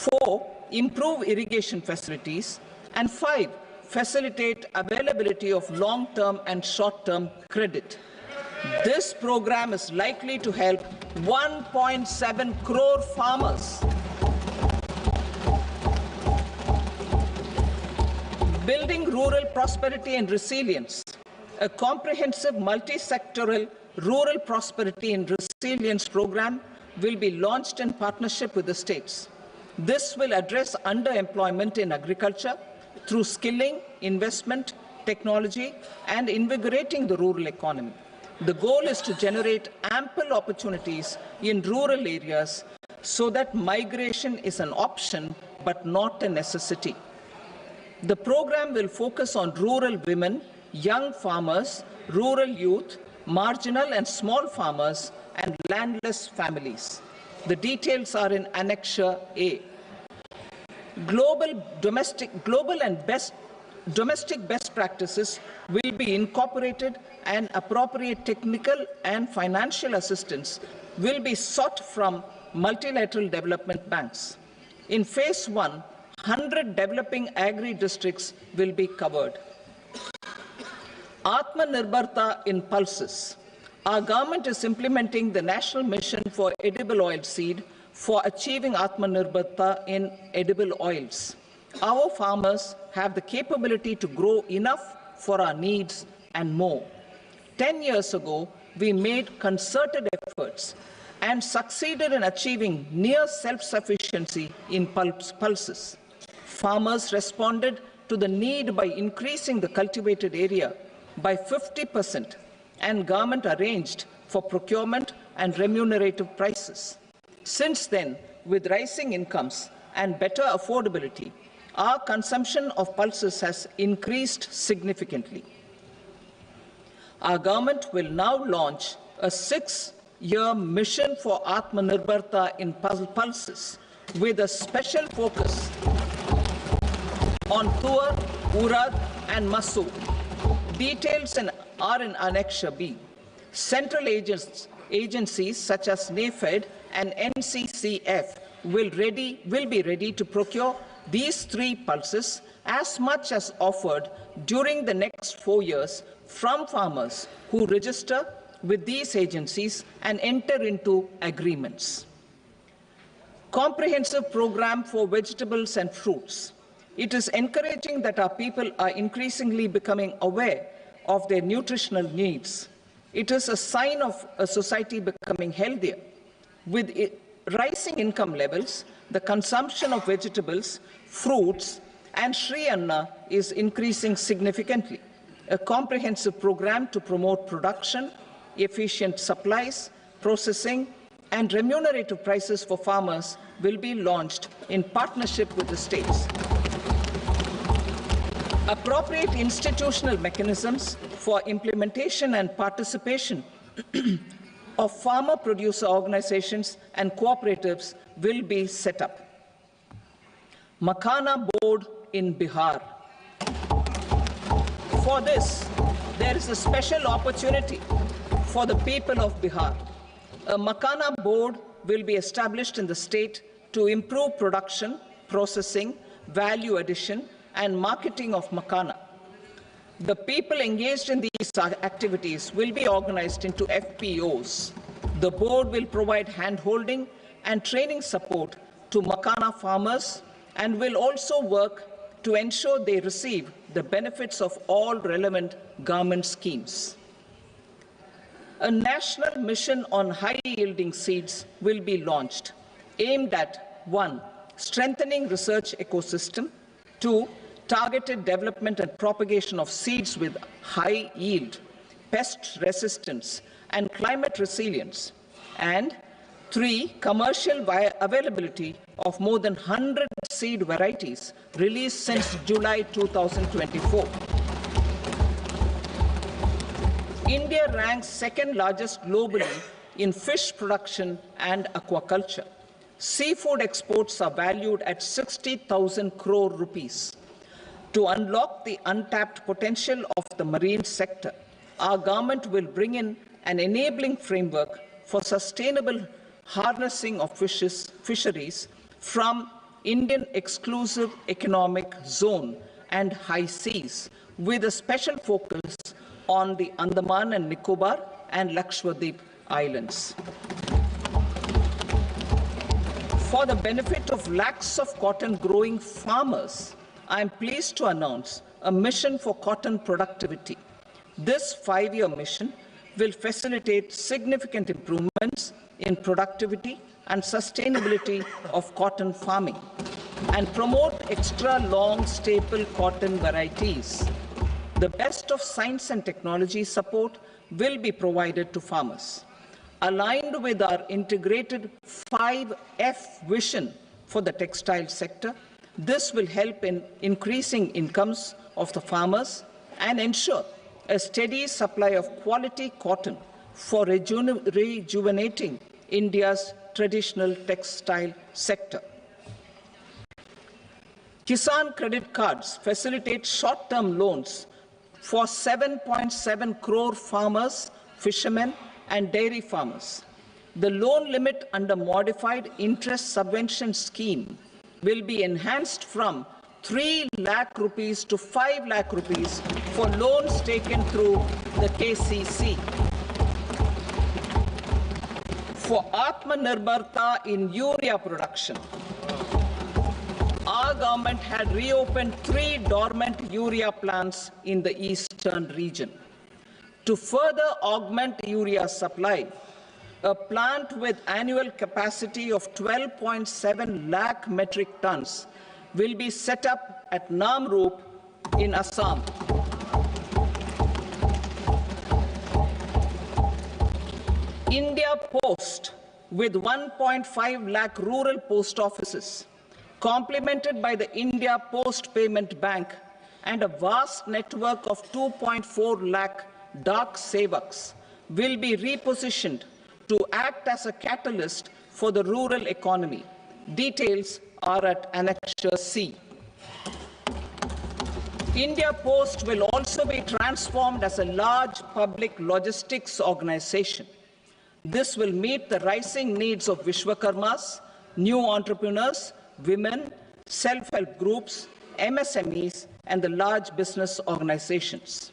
4. Improve irrigation facilities. And 5. Facilitate availability of long-term and short-term credit. This program is likely to help 1.7 crore farmers. Building rural prosperity and resilience. A comprehensive multi-sectoral rural prosperity and resilience program will be launched in partnership with the states. This will address underemployment in agriculture through skilling, investment, technology, and invigorating the rural economy. The goal is to generate ample opportunities in rural areas so that migration is an option but not a necessity. The program will focus on rural women, young farmers, rural youth, marginal and small farmers, and landless families. The details are in Annexure A. Domestic best practices will be incorporated, and appropriate technical and financial assistance will be sought from multilateral development banks. In Phase 1, 100 developing agri-districts will be covered. Atmanirbharta in pulses. Our government is implementing the National Mission for Edible Oilseed for achieving Atmanirbharta in edible oils. Our farmers have the capability to grow enough for our needs and more. 10 years ago, we made concerted efforts and succeeded in achieving near self-sufficiency in pulses. Farmers responded to the need by increasing the cultivated area by 50%, and government arranged for procurement and remunerative prices. Since then, with rising incomes and better affordability, our consumption of pulses has increased significantly. Our government will now launch a 6-year mission for Atmanirbharta in pulses with a special focus on Tuar, Urad and Masoor. Details are in Annexure B. Central agencies such as NAFED and NCCF will be ready to procure these 3 pulses as much as offered during the next 4 years from farmers who register with these agencies and enter into agreements. Comprehensive program for vegetables and fruits. It is encouraging that our people are increasingly becoming aware of their nutritional needs. It is a sign of a society becoming healthier. With rising income levels, the consumption of vegetables, fruits, and Shri Anna is increasing significantly. A comprehensive program to promote production, efficient supplies, processing, and remunerative prices for farmers will be launched in partnership with the states. Appropriate institutional mechanisms for implementation and participation of farmer-producer organizations and cooperatives will be set up. Makhana Board in Bihar. For this, there is a special opportunity for the people of Bihar. A Makhana Board will be established in the state to improve production, processing, value addition, and marketing of makhana. The people engaged in these activities will be organized into FPOs. The board will provide hand-holding and training support to makhana farmers and will also work to ensure they receive the benefits of all relevant government schemes. A national mission on high-yielding seeds will be launched, aimed at 1. Strengthening research ecosystem, 2. Targeted development and propagation of seeds with high yield, pest resistance, and climate resilience, and 3. Commercial availability of more than 100 seed varieties released since July 2024. India ranks second largest globally in fish production and aquaculture. Seafood exports are valued at 60,000 crore rupees. To unlock the untapped potential of the marine sector, our government will bring in an enabling framework for sustainable harnessing of fisheries from Indian Exclusive Economic Zone and High Seas, with a special focus on the Andaman and Nicobar and Lakshadweep Islands. For the benefit of lakhs of cotton-growing farmers, I am pleased to announce a mission for cotton productivity. This 5-year mission will facilitate significant improvements in productivity and sustainability of cotton farming and promote extra-long staple cotton varieties. The best of science and technology support will be provided to farmers. Aligned with our integrated 5F vision for the textile sector, this will help in increasing incomes of the farmers and ensure a steady supply of quality cotton for rejuvenating India's traditional textile sector. Kisan credit cards facilitate short-term loans for 7.7 crore farmers, fishermen, and dairy farmers. The loan limit under modified interest subvention scheme will be enhanced from 3 lakh rupees to 5 lakh rupees for loans taken through the KCC. For Atmanirbharta in urea production, our government had reopened 3 dormant urea plants in the eastern region. To further augment urea supply, a plant with annual capacity of 12.7 lakh metric tons will be set up at Namrup in Assam. India Post, with 1.5 lakh rural post offices, complemented by the India Post Payment Bank and a vast network of 2.4 lakh Dak Sevaks, will be repositioned to act as a catalyst for the rural economy. Details are at Annexure C. India Post will also be transformed as a large public logistics organization. This will meet the rising needs of Vishwakarmas, new entrepreneurs, women, self-help groups, MSMEs, and the large business organizations.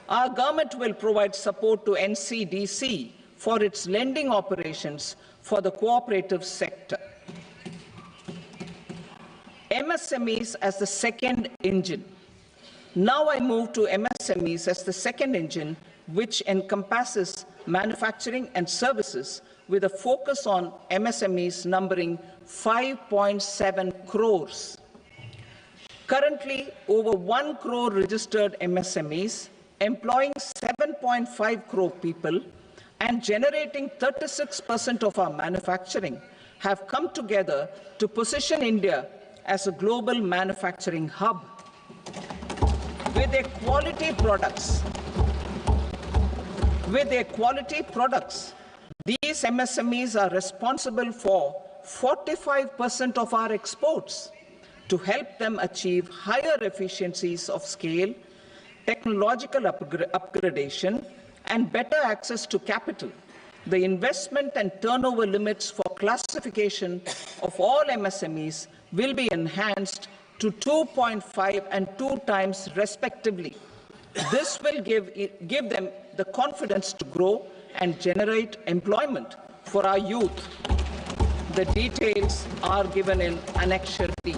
Our government will provide support to NCDC for its lending operations for the cooperative sector. MSMEs as the second engine. Now I move to MSMEs as the second engine, which encompasses manufacturing and services with a focus on MSMEs numbering 5.7 crores. Currently, over 1 crore registered MSMEs, employing 7.5 crore people and generating 36% of our manufacturing, have come together to position India as a global manufacturing hub. With their quality products, these MSMEs are responsible for 45% of our exports. To help them achieve higher efficiencies of scale, technological upgradation, and better access to capital, the investment and turnover limits for classification of all MSMEs will be enhanced to 2.5 and 2 times respectively. This will give them the confidence to grow and generate employment for our youth. The details are given in Annexure D.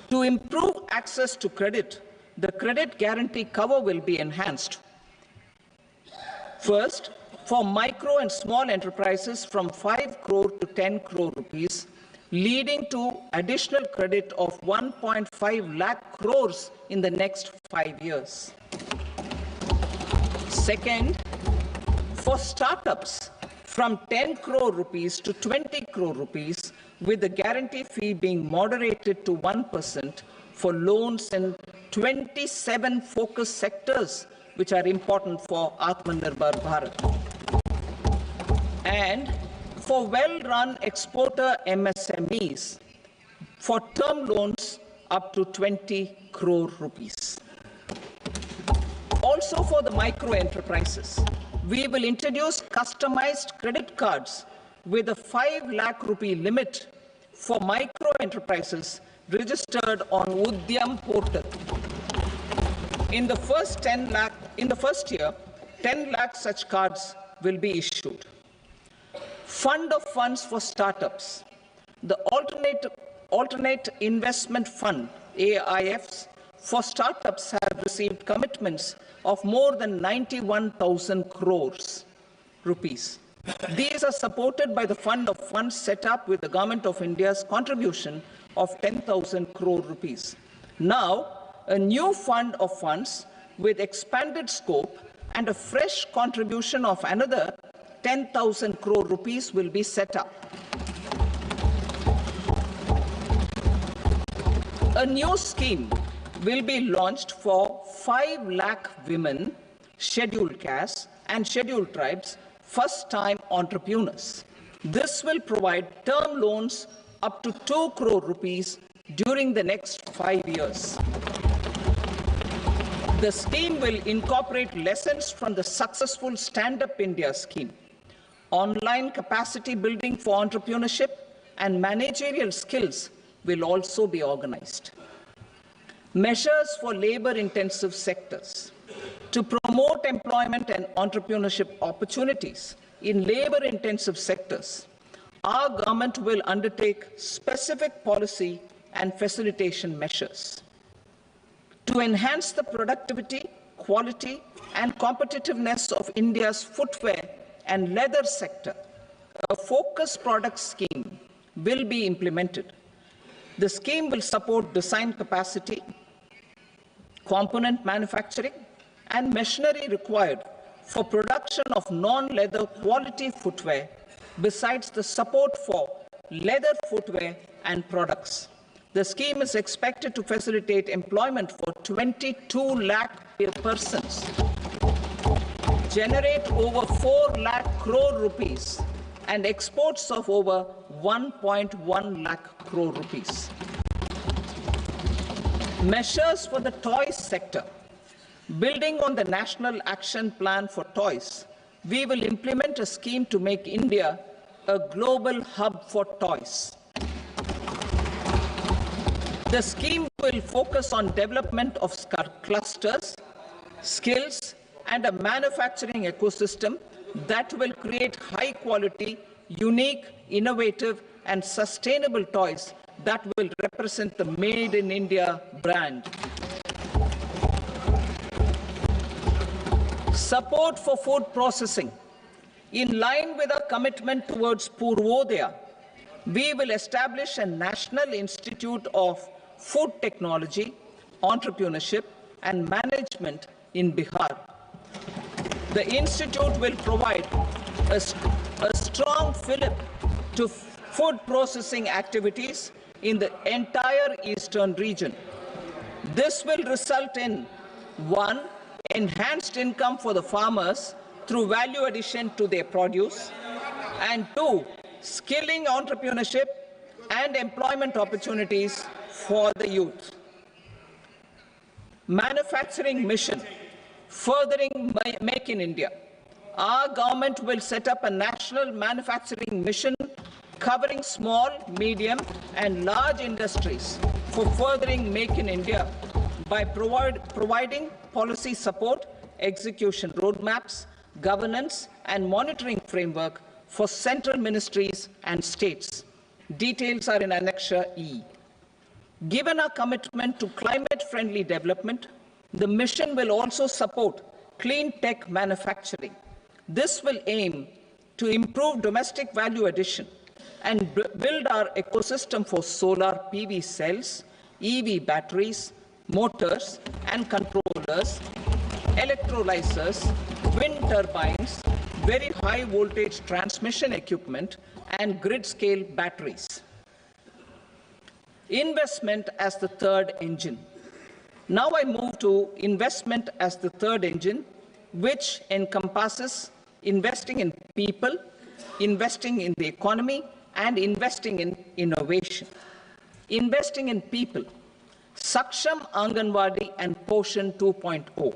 To improve access to credit, the credit guarantee cover will be enhanced. First, for micro and small enterprises from 5 crore to 10 crore rupees, leading to additional credit of 1.5 lakh crores in the next 5 years. Second, for startups from 10 crore rupees to 20 crore rupees, with the guarantee fee being moderated to 1% for loans in 27 focus sectors which are important for Atmanirbhar Bharat. And for well-run exporter MSMEs, for term loans up to 20 crore rupees. Also for the micro enterprises, we will introduce customized credit cards with a 5 lakh rupee limit for micro enterprises registered on Udyam portal. In the first year, 10 lakh such cards will be issued. Fund of funds for startups. The alternate investment fund, AIFs, for startups have received commitments of more than 91,000 crores rupees. These are supported by the fund of funds set up with the Government of India's contribution of 10,000 crore rupees. Now, a new fund of funds with expanded scope and a fresh contribution of another 10,000 crore rupees will be set up. A new scheme will be launched for 5 lakh women, scheduled castes and scheduled tribes, first-time entrepreneurs. This will provide term loans up to 2 crore rupees during the next 5 years. The scheme will incorporate lessons from the successful Stand Up India scheme. Online capacity building for entrepreneurship and managerial skills will also be organized. Measures for labor-intensive sectors. To promote employment and entrepreneurship opportunities in labor-intensive sectors, our government will undertake specific policy and facilitation measures. To enhance the productivity, quality, and competitiveness of India's footwear and leather sector, a focused product scheme will be implemented. The scheme will support design capacity, component manufacturing, and machinery required for production of non-leather quality footwear, besides the support for leather footwear and products. The scheme is expected to facilitate employment for 22 lakh persons, generate over 4 lakh crore rupees, and exports of over 1.1 lakh crore rupees. Measures for the toys sector. Building on the National Action Plan for Toys, we will implement a scheme to make India a global hub for toys. The scheme will focus on development of clusters, skills, and a manufacturing ecosystem that will create high-quality, unique, innovative, and sustainable toys that will represent the Made in India brand. Support for food processing. In line with our commitment towards Purvodaya, we will establish a National Institute of Food Technology, Entrepreneurship and Management in Bihar. The institute will provide a strong fillip to food processing activities in the entire eastern region. This will result in 1. Enhanced income for the farmers through value addition to their produce, and 2. Skilling entrepreneurship and employment opportunities for the youth. Manufacturing mission, furthering Make in India. Our government will set up a national manufacturing mission covering small, medium, and large industries for furthering Make in India by providing policy support, execution roadmaps, governance, and monitoring framework for central ministries and states. Details are in Annexure E. Given our commitment to climate-friendly development, the mission will also support clean tech manufacturing. This will aim to improve domestic value addition and build our ecosystem for solar PV cells, EV batteries, motors and controllers, electrolyzers, wind turbines, very high voltage transmission equipment, and grid-scale batteries. Investment as the third engine. Now I move to investment as the third engine, which encompasses investing in people, investing in the economy, and investing in innovation. Investing in people. Saksham Anganwadi and Poshan 2.0.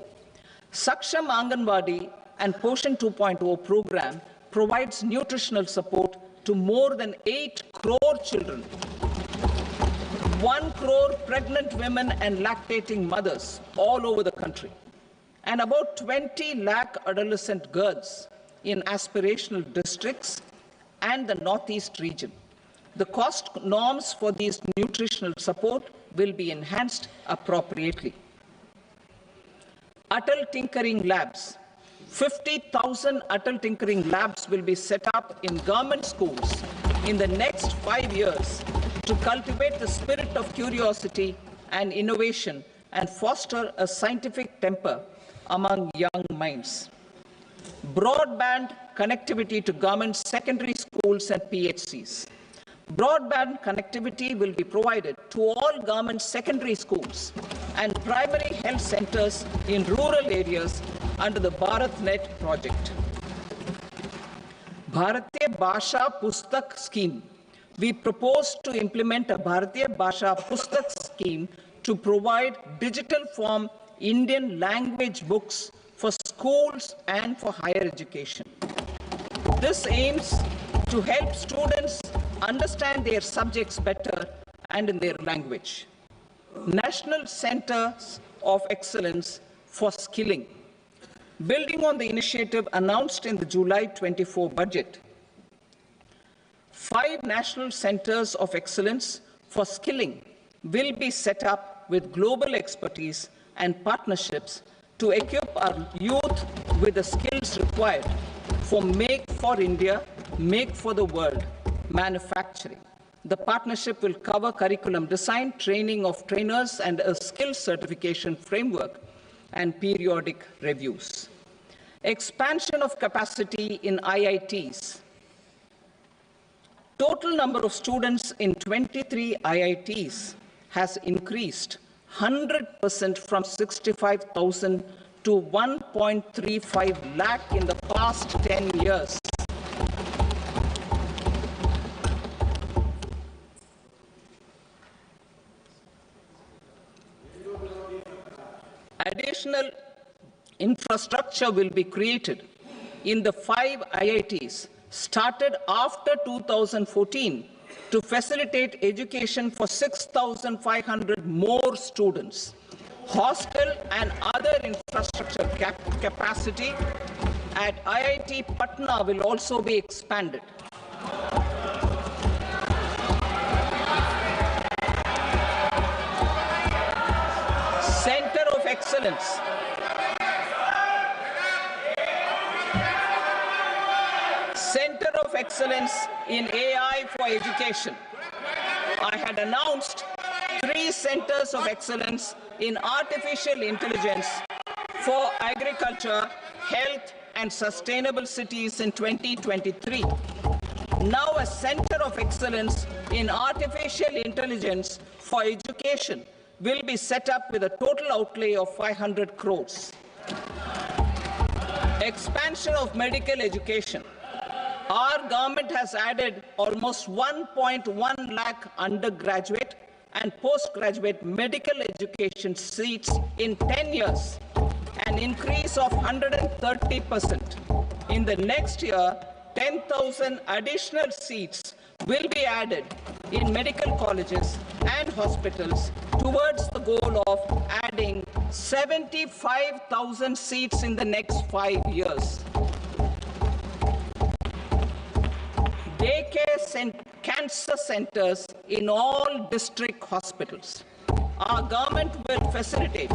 Saksham Anganwadi and Poshan 2.0 program provides nutritional support to more than 8 crore children, 1 crore pregnant women and lactating mothers all over the country, and about 20 lakh adolescent girls in aspirational districts and the Northeast region. The cost norms for these nutritional support will be enhanced appropriately. Atal Tinkering Labs. 50,000 Atal Tinkering Labs will be set up in government schools in the next 5 years to cultivate the spirit of curiosity and innovation and foster a scientific temper among young minds. Broadband connectivity to government secondary schools and PHCs. Broadband connectivity will be provided to all government secondary schools and primary health centers in rural areas under the BharatNet project. Bharatiya Bhasha Pustak Scheme. We propose to implement a Bharatiya Bhasha Pustak scheme to provide digital form Indian language books for schools and for higher education. This aims to help students understand their subjects better and in their language. National Centers of Excellence for Skilling. Building on the initiative announced in the July 24 budget, 5 national centers of excellence for skilling will be set up with global expertise and partnerships to equip our youth with the skills required for Make for India, Make for the World manufacturing. The partnership will cover curriculum design, training of trainers, and a skill certification framework and periodic reviews. Expansion of capacity in IITs. Total number of students in 23 IITs has increased 100% from 65,000 to 1.35 lakh in the past 10 years. Additional infrastructure will be created in the 5 IITs started after 2014 to facilitate education for 6,500 more students. Hostel and other infrastructure capacity at IIT Patna will also be expanded. Center of Excellence. Center of Excellence in AI for Education. I had announced 3 centers of excellence in artificial intelligence for agriculture, health, and sustainable cities in 2023. Now a center of excellence in artificial intelligence for education will be set up with a total outlay of 500 crores. Expansion of medical education. Our government has added almost 1.1 lakh undergraduate and postgraduate medical education seats in 10 years, an increase of 130%. In the next year, 10,000 additional seats will be added in medical colleges and hospitals towards the goal of adding 75,000 seats in the next 5 years. Daycare cancer centers in all district hospitals. Our government will facilitate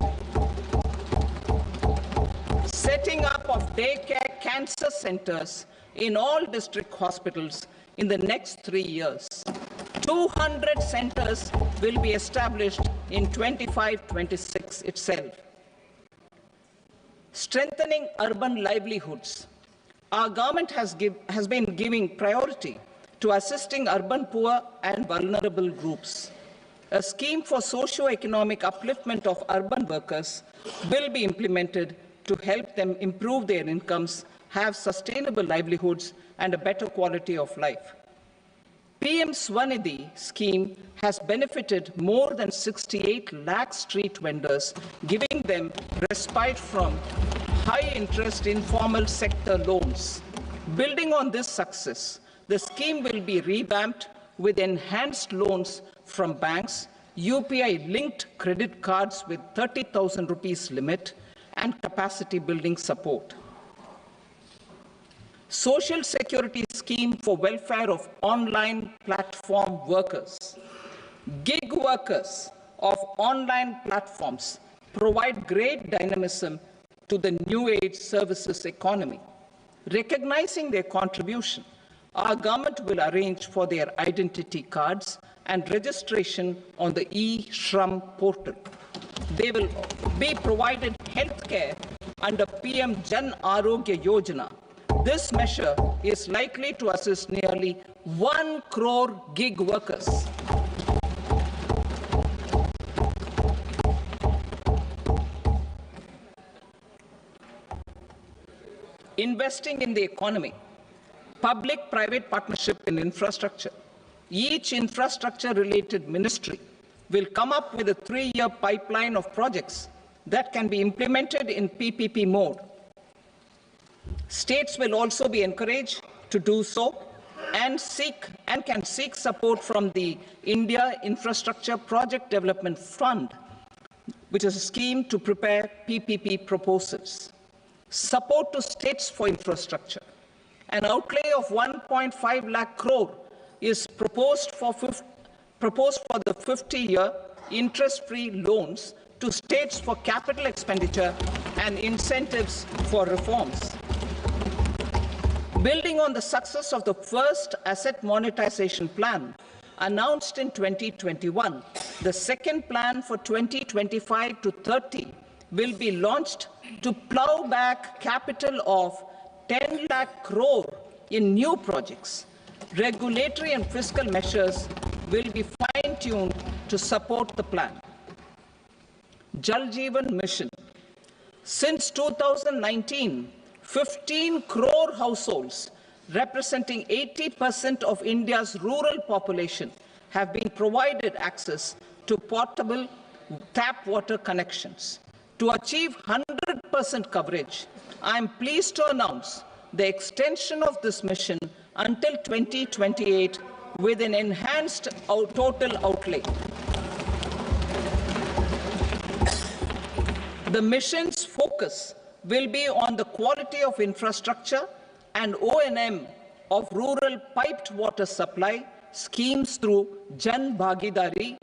setting up of daycare cancer centers in all district hospitals in the next 3 years. 200 centers will be established in 25-26 itself. Strengthening urban livelihoods. Our government has been giving priority to assisting urban poor and vulnerable groups. A scheme for socio-economic upliftment of urban workers will be implemented to help them improve their incomes, have sustainable livelihoods, and a better quality of life. PM Swanidhi scheme has benefited more than 68 lakh street vendors, giving them respite from high-interest informal sector loans. Building on this success, The scheme will be revamped with enhanced loans from banks, UPI-linked credit cards with 30,000 rupees limit, and capacity building support. Social Security scheme for welfare of online platform workers. Gig workers of online platforms provide great dynamism to the new age services economy. Recognizing their contribution, our government will arrange for their identity cards and registration on the e-Shram portal. They will be provided health care under PM Jan Arogya Yojana. This measure is likely to assist nearly 1 crore gig workers. Investing in the economy, public-private partnership in infrastructure. Each infrastructure-related ministry will come up with a 3-year pipeline of projects that can be implemented in PPP mode. States will also be encouraged to do so and can seek support from the India Infrastructure Project Development Fund, which is a scheme to prepare PPP proposals. Support to states for infrastructure. An outlay of 1.5 lakh crore is proposed for the 50-year interest-free loans to states for capital expenditure and incentives for reforms. Building on the success of the first asset monetization plan announced in 2021, the second plan for 2025 to 30 will be launched to plow back capital of 10 lakh crore in new projects. Regulatory and fiscal measures will be fine-tuned to support the plan. Jal Jeevan Mission. Since 2019, 15 crore households, representing 80% of India's rural population, have been provided access to portable tap water connections. To achieve 100% coverage, I am pleased to announce the extension of this mission until 2028 with an enhanced total outlay. The mission's focus will be on the quality of infrastructure and O&M of rural piped water supply schemes through Jan Bhagidari.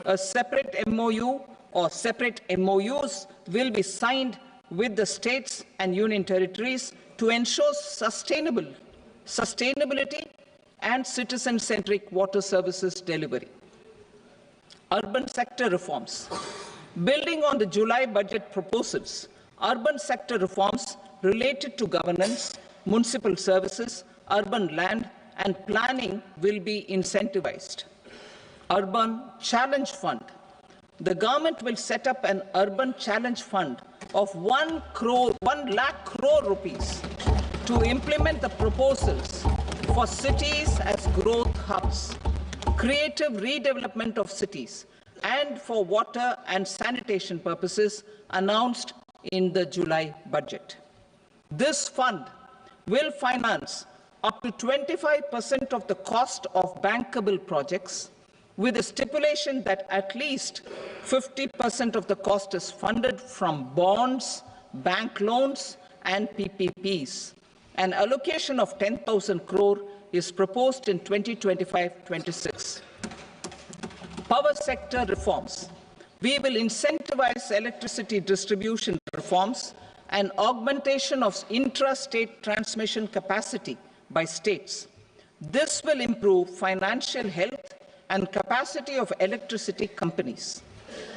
A separate MOU or separate MOUs will be signed with the states and union territories to ensure sustainability and citizen-centric water services delivery. Urban sector reforms. Building on the July budget proposals, urban sector reforms related to governance, municipal services, urban land and planning will be incentivized. Urban Challenge Fund. The government will set up an urban challenge fund of 1 lakh crore rupees to implement the proposals for cities as growth hubs, creative redevelopment of cities, and for water and sanitation purposes announced in the July budget. This fund will finance up to 25% of the cost of bankable projects, with a stipulation that at least 50% of the cost is funded from bonds, bank loans, and PPPs. An allocation of 10,000 crore is proposed in 2025-26. Power sector reforms. We will incentivize electricity distribution reforms and augmentation of intra-state transmission capacity by states. This will improve financial health and capacity of electricity companies.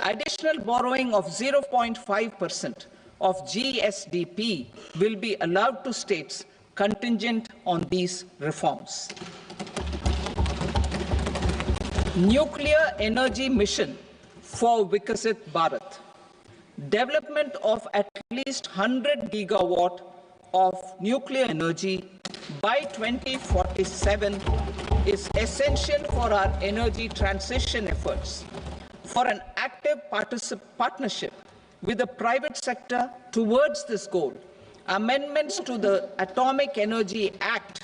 Additional borrowing of 0.5% of GSDP will be allowed to states contingent on these reforms. Nuclear energy mission for Vikasit Bharat. Development of at least 100 gigawatt of nuclear energy by 2047 is essential for our energy transition efforts. For an active partnership with the private sector towards this goal, amendments to the Atomic Energy Act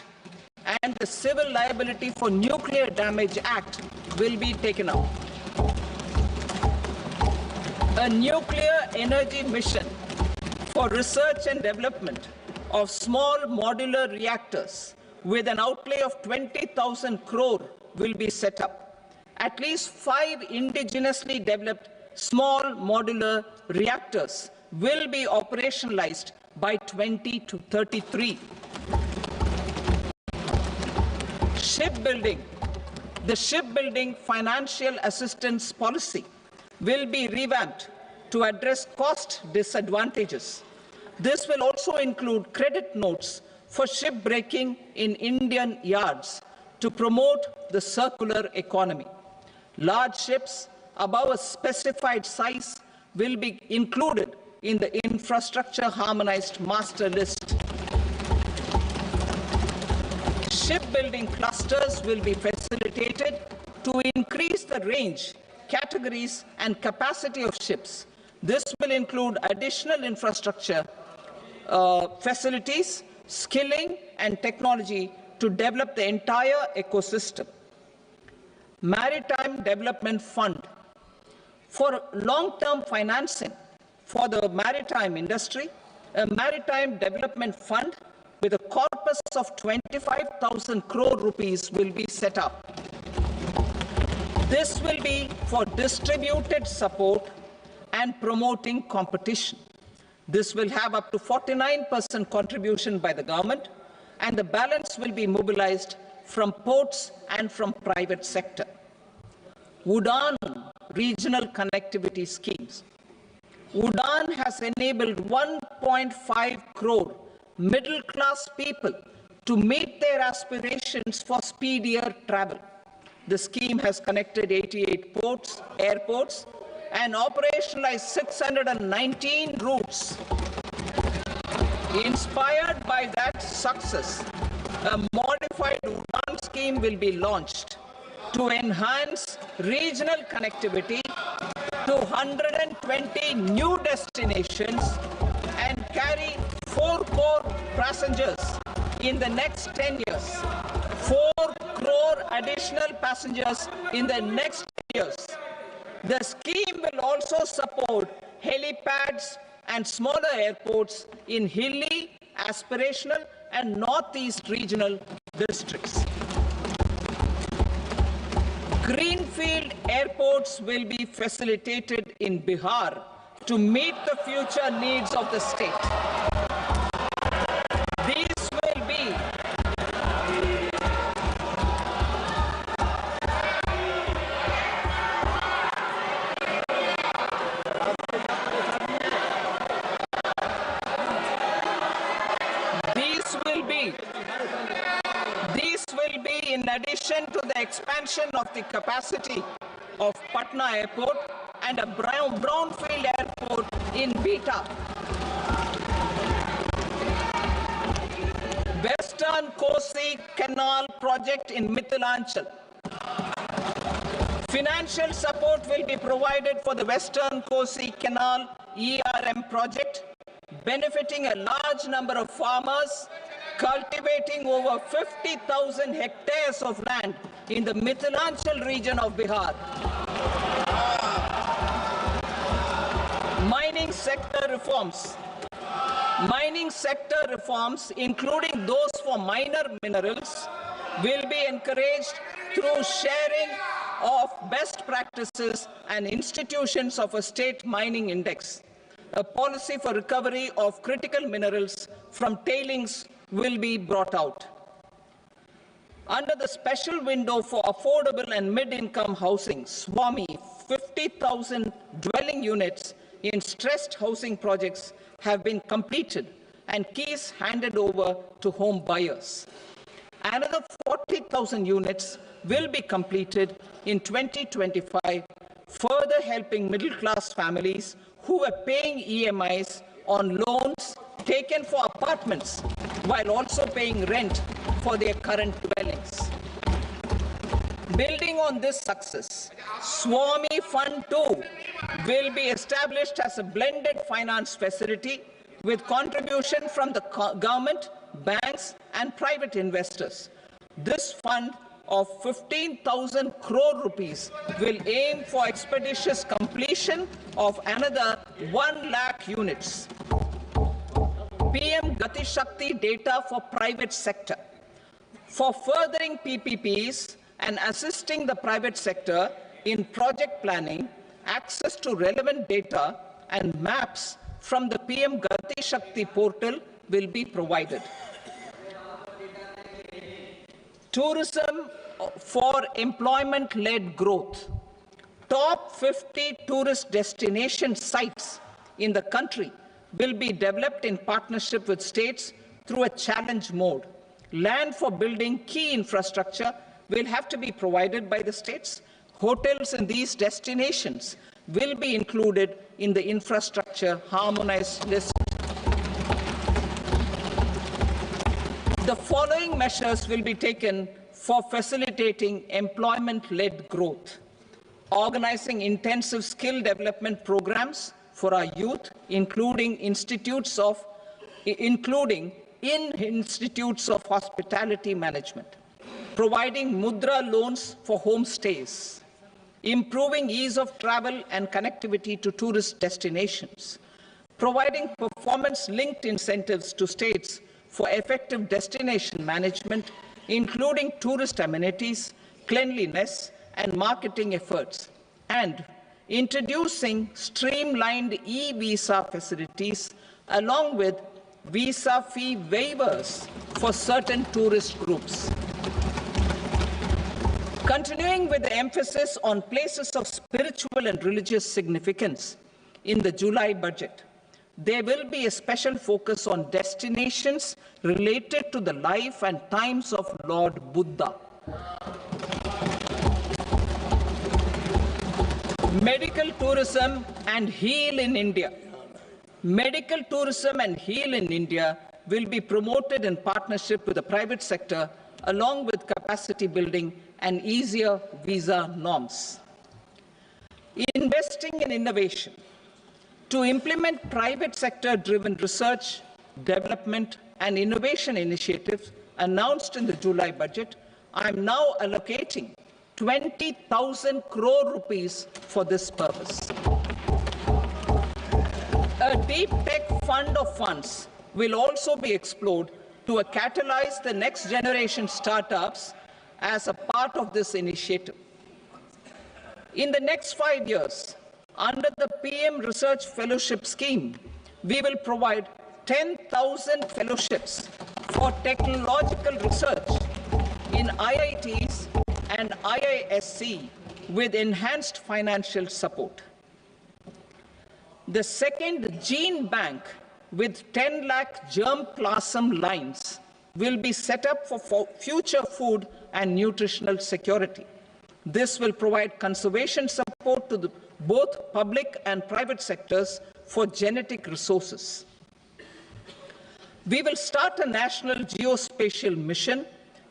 and the Civil Liability for Nuclear Damage Act will be taken up. A nuclear energy mission for research and development of small modular reactors with an outlay of 20,000 crore will be set up. At least 5 indigenously developed small modular reactors will be operationalized by 2033. Shipbuilding. The shipbuilding financial assistance policy will be revamped to address cost disadvantages. This will also include credit notes for shipbreaking in Indian yards to promote the circular economy. Large ships above a specified size will be included in the infrastructure harmonized master list. Shipbuilding clusters will be facilitated to increase the range, categories, and capacity of ships. This will include additional infrastructure, facilities, skilling, and technology to develop the entire ecosystem. Maritime Development Fund. For long-term financing for the maritime industry, a Maritime Development Fund with a corpus of 25,000 crore rupees will be set up. This will be for distributed support and promoting competition. This will have up to 49% contribution by the government, and the balance will be mobilized from ports and from private sector. UDAN regional connectivity schemes. UDAN has enabled 1.5 crore middle-class people to meet their aspirations for speedier travel. The scheme has connected 88 airports, and operationalized 619 routes. Inspired by that success, a modified UDAN scheme will be launched to enhance regional connectivity to 120 new destinations and carry 4 crore passengers in the next 10 years. 4 crore additional passengers in the next 10 years. The scheme will also support helipads and smaller airports in hilly, aspirational, and northeast regional districts. Greenfield airports will be facilitated in Bihar to meet the future needs of the state. These will be in addition to the expansion of the capacity of Patna Airport and a brownfield airport in Beta. Western Kosi Canal project in Mithilanchal. Financial support will be provided for the Western Kosi Canal ERM project, benefiting a large number of farmers cultivating over 50,000 hectares of land in the Mithilanchal region of Bihar. Mining sector reforms. Mining sector reforms, including those for minor minerals, will be encouraged through sharing of best practices and institutions of a state mining index. A policy for recovery of critical minerals from tailings will be brought out. Under the special window for affordable and mid-income housing, SWAMI, 50,000 dwelling units in stressed housing projects have been completed and keys handed over to home buyers. Another 40,000 units will be completed in 2025, further helping middle-class families who are paying EMIs on loans taken for apartments while also paying rent for their current dwellings. Building on this success, SWAMI Fund 2 will be established as a blended finance facility with contribution from the government, banks, and private investors. This fund of 15,000 crore rupees will aim for expeditious completion of another 1 lakh units. PM Gati Shakti data for private sector. For furthering PPPs and assisting the private sector in project planning, access to relevant data and maps from the PM Gati Shakti portal will be provided. Tourism for employment-led growth. Top 50 tourist destination sites in the country will be developed in partnership with states through a challenge mode. Land for building key infrastructure will have to be provided by the states. Hotels in these destinations will be included in the infrastructure harmonized list. The following measures will be taken for facilitating employment-led growth: organizing intensive skill development programs for our youth, including in institutes of hospitality management, providing mudra loans for homestays, improving ease of travel and connectivity to tourist destinations, providing performance-linked incentives to states for effective destination management, including tourist amenities, cleanliness, and marketing efforts, and introducing streamlined e-visa facilities along with visa fee waivers for certain tourist groups. Continuing with the emphasis on places of spiritual and religious significance in the July budget, there will be a special focus on destinations related to the life and times of Lord Buddha. Medical tourism and heal in India. Medical tourism and heal in India will be promoted in partnership with the private sector, along with capacity building and easier visa norms. Investing in innovation. To implement private sector-driven research, development, and innovation initiatives announced in the July budget, I am now allocating 20,000 crore rupees for this purpose. A deep tech fund of funds will also be explored to catalyze the next generation startups as a part of this initiative. In the next 5 years, under the PM Research Fellowship Scheme, we will provide 10,000 fellowships for technological research in IITs and IISc with enhanced financial support. The second gene bank with 10 lakh germplasm lines will be set up for future food and nutritional security. This will provide conservation support to both public and private sectors for genetic resources. We will start a national geospatial mission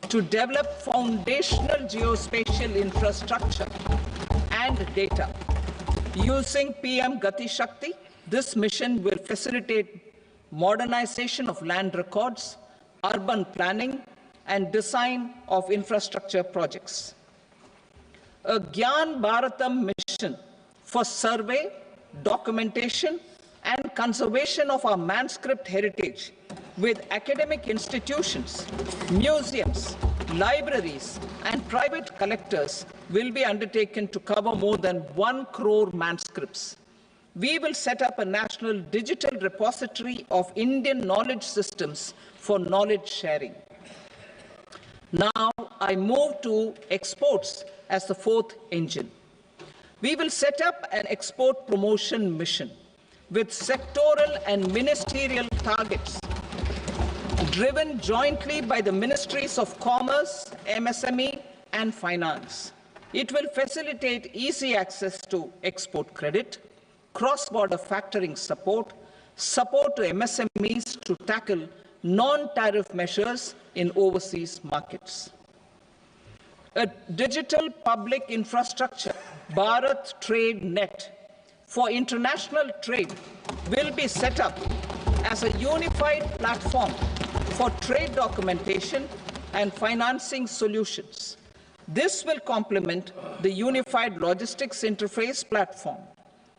to develop foundational geospatial infrastructure and data. Using PM Gati Shakti, this mission will facilitate modernization of land records, urban planning, and design of infrastructure projects. A Gyan Bharatam mission for survey, documentation, and conservation of our manuscript heritage with academic institutions, museums, libraries, and private collectors will be undertaken to cover more than 1 crore manuscripts. We will set up a national digital repository of Indian knowledge systems for knowledge sharing. Now, I move to exports as the fourth engine. We will set up an export promotion mission with sectoral and ministerial targets driven jointly by the Ministries of Commerce, MSME, and Finance. It will facilitate easy access to export credit, cross-border factoring support, support to MSMEs to tackle non-tariff measures in overseas markets. A digital public infrastructure, Bharat Trade Net, for international trade will be set up as a unified platform for trade documentation, and financing solutions. This will complement the Unified Logistics Interface Platform.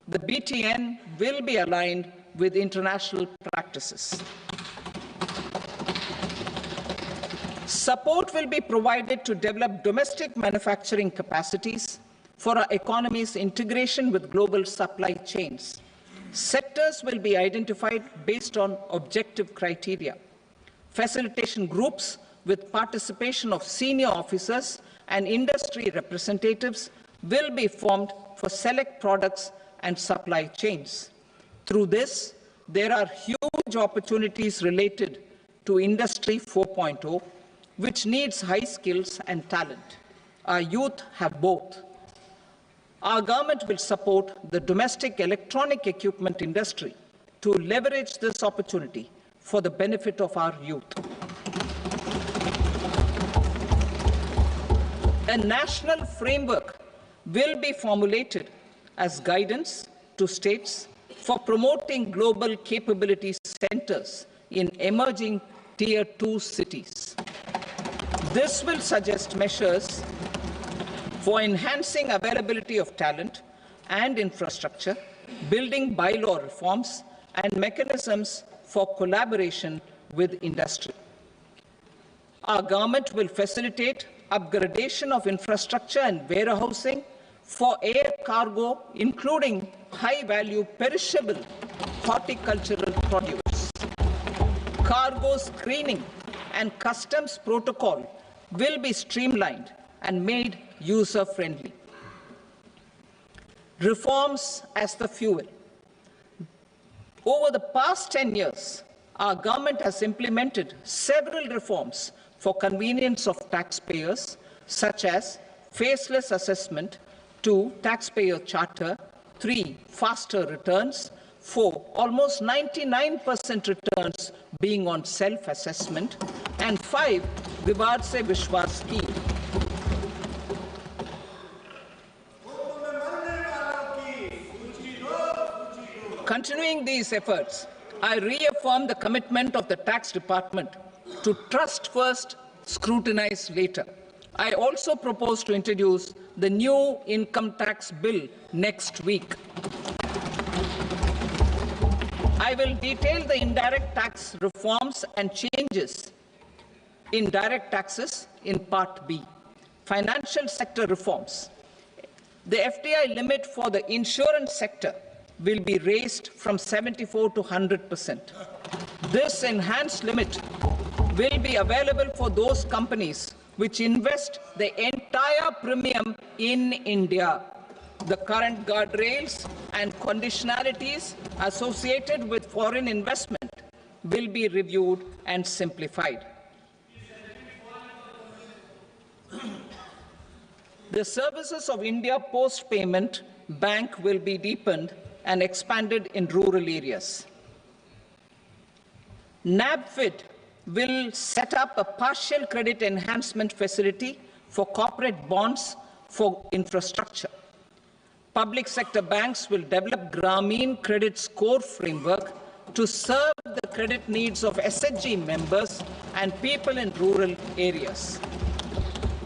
The BTN will be aligned with international practices. Support will be provided to develop domestic manufacturing capacities for our economy's integration with global supply chains. Sectors will be identified based on objective criteria. Facilitation groups with participation of senior officers and industry representatives will be formed for select products and supply chains. Through this, there are huge opportunities related to Industry 4.0, which needs high skills and talent. Our youth have both. Our government will support the domestic electronic equipment industry to leverage this opportunity for the benefit of our youth. A national framework will be formulated as guidance to states for promoting global capability centers in emerging Tier 2 cities. This will suggest measures for enhancing availability of talent and infrastructure, building bylaw reforms, and mechanisms for collaboration with industry. Our government will facilitate upgradation of infrastructure and warehousing for air cargo, including high-value perishable horticultural produce. Cargo screening and customs protocol will be streamlined and made user-friendly. Reforms as the fuel. Over the past 10 years, our government has implemented several reforms for convenience of taxpayers, such as faceless assessment, 2, taxpayer charter, 3, faster returns, 4, almost 99% returns being on self-assessment, and 5, Vivad Se Vishwas scheme. Continuing these efforts, I reaffirm the commitment of the Tax Department to trust first, scrutinize later. I also propose to introduce the new income tax bill next week. I will detail the indirect tax reforms and changes in direct taxes in Part B. Financial sector reforms. The FDI limit for the insurance sector will be raised from 74 to 100%. This enhanced limit will be available for those companies which invest the entire premium in India. The current guardrails and conditionalities associated with foreign investment will be reviewed and simplified. The services of India Post Payment Bank will be deepened and expanded in rural areas. NABFID will set up a partial credit enhancement facility for corporate bonds for infrastructure. Public sector banks will develop Grameen Credit Score framework to serve the credit needs of SHG members and people in rural areas.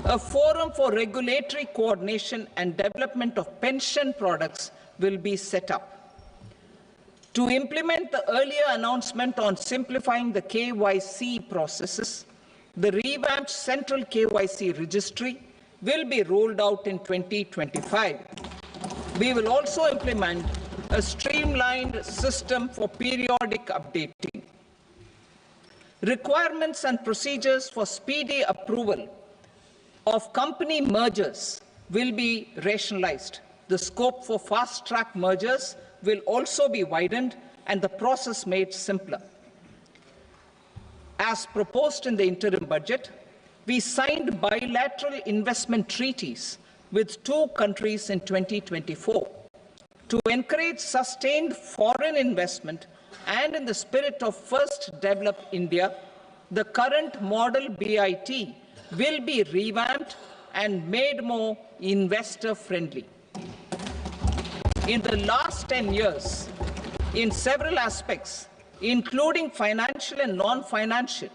A forum for regulatory coordination and development of pension products will be set up. To implement the earlier announcement on simplifying the KYC processes, the revamped Central KYC Registry will be rolled out in 2025. We will also implement a streamlined system for periodic updating. Requirements and procedures for speedy approval of company mergers will be rationalized. The scope for fast-track mergers will also be widened and the process made simpler. As proposed in the interim budget, we signed bilateral investment treaties with 2 countries in 2024 to encourage sustained foreign investment, and in the spirit of First Develop India, the current model BIT will be revamped and made more investor-friendly. In the last 10 years, in several aspects, including financial and non-financial,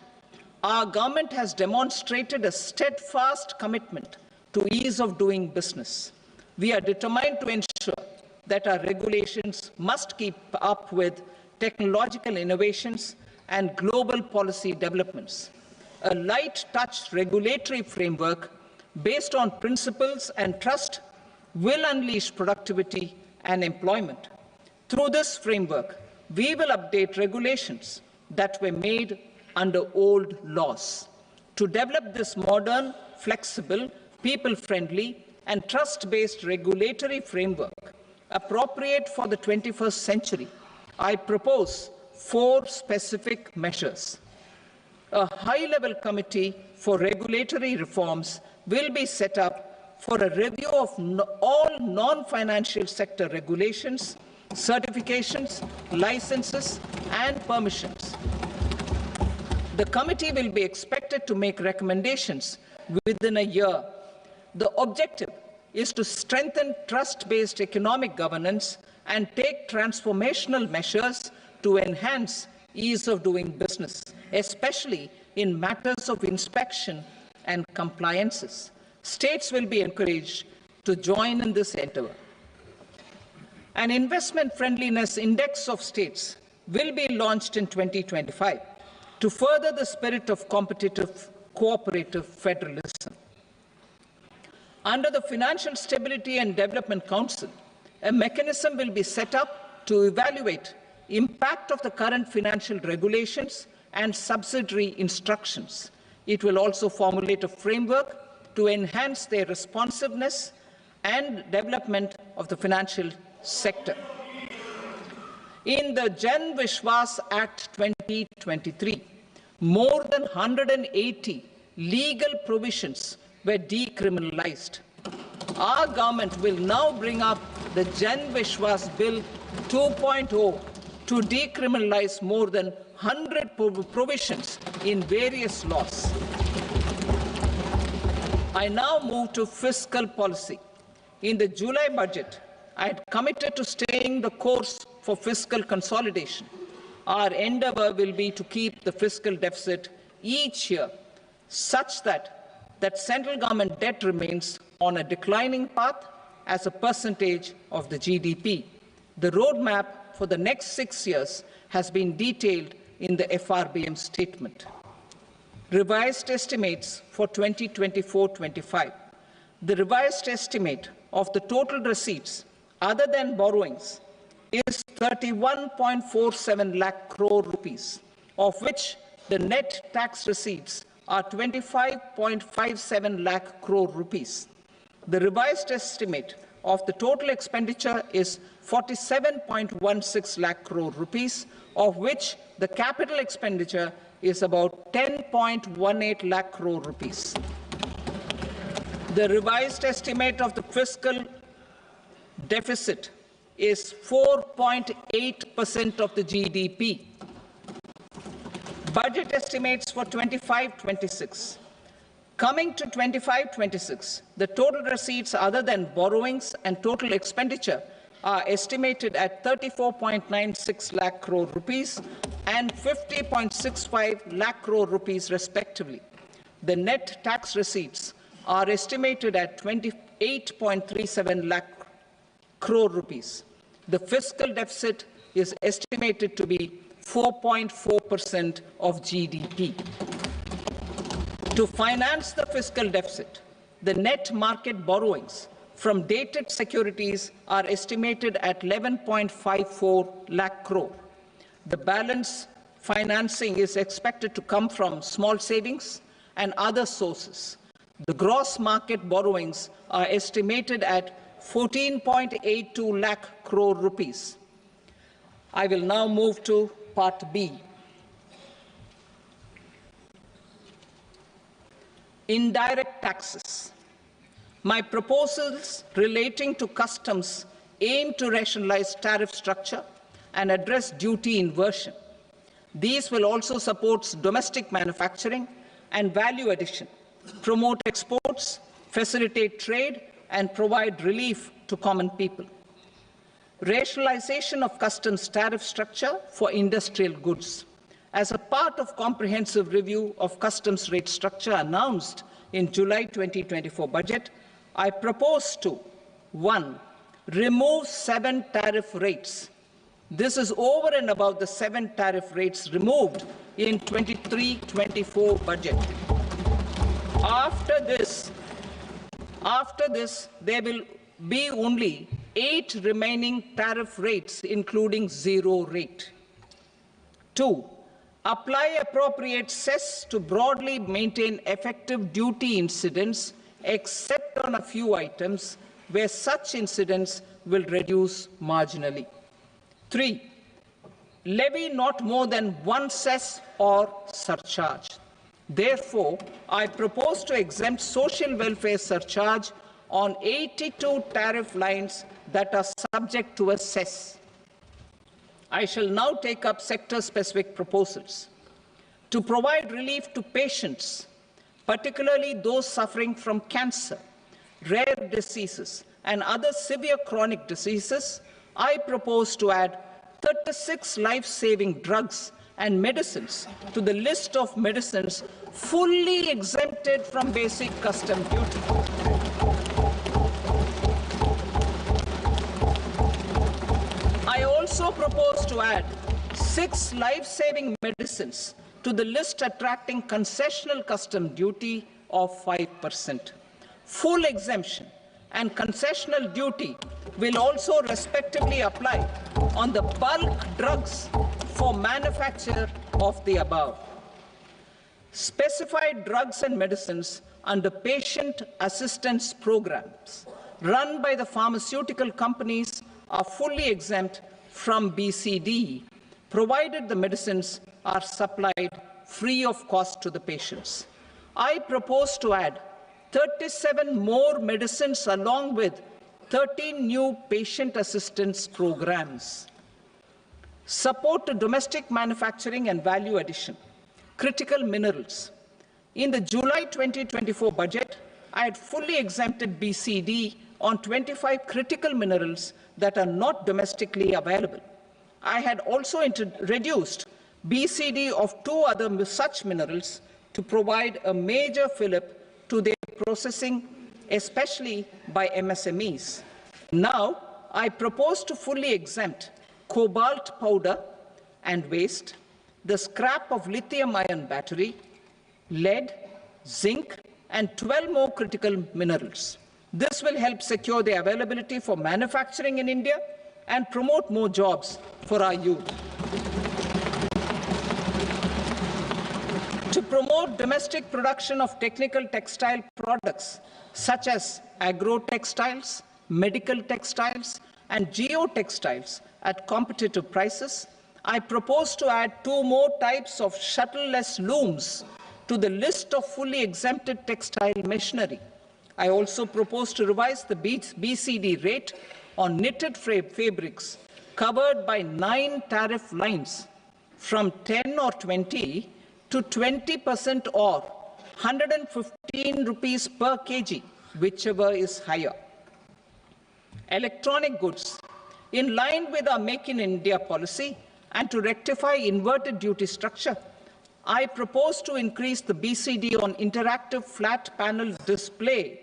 Our government has demonstrated a steadfast commitment to ease of doing business. We are determined to ensure that our regulations must keep up with technological innovations and global policy developments. A light-touch regulatory framework based on principles and trust will unleash productivity and employment. Through this framework, we will update regulations that were made under old laws. To develop this modern, flexible, people-friendly, and trust-based regulatory framework appropriate for the 21st century, I propose 4 specific measures. A high-level committee for regulatory reforms will be set up for a review of all non-financial sector regulations, certifications, licenses, and permissions. The committee will be expected to make recommendations within a year. The objective is to strengthen trust-based economic governance and take transformational measures to enhance ease of doing business, especially in matters of inspection and compliances. States will be encouraged to join in this endeavor. An investment friendliness index of states will be launched in 2025 to further the spirit of competitive, cooperative federalism. Under the Financial Stability and Development Council, a mechanism will be set up to evaluate impact of the current financial regulations and subsidiary instructions. It will also formulate a framework to enhance their responsiveness and development of the financial sector. In the Jan Vishwas Act 2023, more than 180 legal provisions were decriminalized. Our government will now bring up the Jan Vishwas Bill 2.0 to decriminalize more than 100 provisions in various laws. I now move to fiscal policy. In the July budget, I had committed to staying the course for fiscal consolidation. Our endeavor will be to keep the fiscal deficit each year such that central government debt remains on a declining path as a percentage of the GDP. The roadmap for the next 6 years has been detailed in the FRBM statement. Revised estimates for 2024-25. The revised estimate of the total receipts other than borrowings is 31.47 lakh crore rupees, of which the net tax receipts are 25.57 lakh crore rupees. The revised estimate of the total expenditure is 47.16 lakh crore rupees, of which the capital expenditure is about 10.18 lakh crore rupees. The revised estimate of the fiscal deficit is 4.8% of the GDP. Budget estimates for 25-26. Coming to 25-26, the total receipts other than borrowings and total expenditure are estimated at 34.96 lakh crore rupees and 50.65 lakh crore rupees respectively. The net tax receipts are estimated at 28.37 lakh crore rupees. The fiscal deficit is estimated to be 4.4% of GDP. To finance the fiscal deficit, the net market borrowings from dated securities are estimated at 11.54 lakh crore. The balance financing is expected to come from small savings and other sources. The gross market borrowings are estimated at 14.82 lakh crore rupees. I will now move to Part B. Indirect taxes. My proposals relating to customs aim to rationalize tariff structure and address duty inversion. These will also support domestic manufacturing and value addition, promote exports, facilitate trade, and provide relief to common people. Rationalization of customs tariff structure for industrial goods. As a part of comprehensive review of customs rate structure announced in July 2024 budget, I propose to 1. Remove 7 tariff rates. This is over and above the 7 tariff rates removed in 23-24 budget. After this, there will be only 8 remaining tariff rates, including 0 rate. 2. Apply appropriate cess to broadly maintain effective duty incidence, except on a few items where such incidence will reduce marginally. 3. Levy not more than 1 cess or surcharge. Therefore, I propose to exempt social welfare surcharge on 82 tariff lines that are subject to a cess. I shall now take up sector-specific proposals. To provide relief to patients, particularly those suffering from cancer, rare diseases, and other severe chronic diseases, I propose to add 36 life-saving drugs and medicines to the list of medicines fully exempted from basic custom duty. I also propose to add 6 life-saving medicines to the list attracting concessional custom duty of 5%. Full exemption and concessional duty will also respectively apply on the bulk drugs for manufacture of the above. Specified drugs and medicines under patient assistance programs run by the pharmaceutical companies are fully exempt from BCD, provided the medicines are supplied free of cost to the patients. I propose to add 37 more medicines along with 13 new patient assistance programs. Support to domestic manufacturing and value addition. Critical minerals. In the July 2024 budget, I had fully exempted BCD on 25 critical minerals that are not domestically available. I had also reduced BCD of 2 other such minerals to provide a major fillip to their processing, especially by MSMEs. Now, I propose to fully exempt cobalt powder and waste, the scrap of lithium-ion battery, lead, zinc, and 12 more critical minerals. This will help secure their availability for manufacturing in India and promote more jobs for our youth. To promote domestic production of technical textile products such as agro-textiles, medical textiles, and geotextiles at competitive prices, I propose to add 2 more types of shuttle-less looms to the list of fully exempted textile machinery. I also propose to revise the BCD rate on knitted fabrics covered by 9 tariff lines from 10 or 20 to 20% or 115 rupees per kg, whichever is higher. Electronic goods. In line with our Make in India policy and to rectify inverted duty structure, I propose to increase the BCD on interactive flat panel display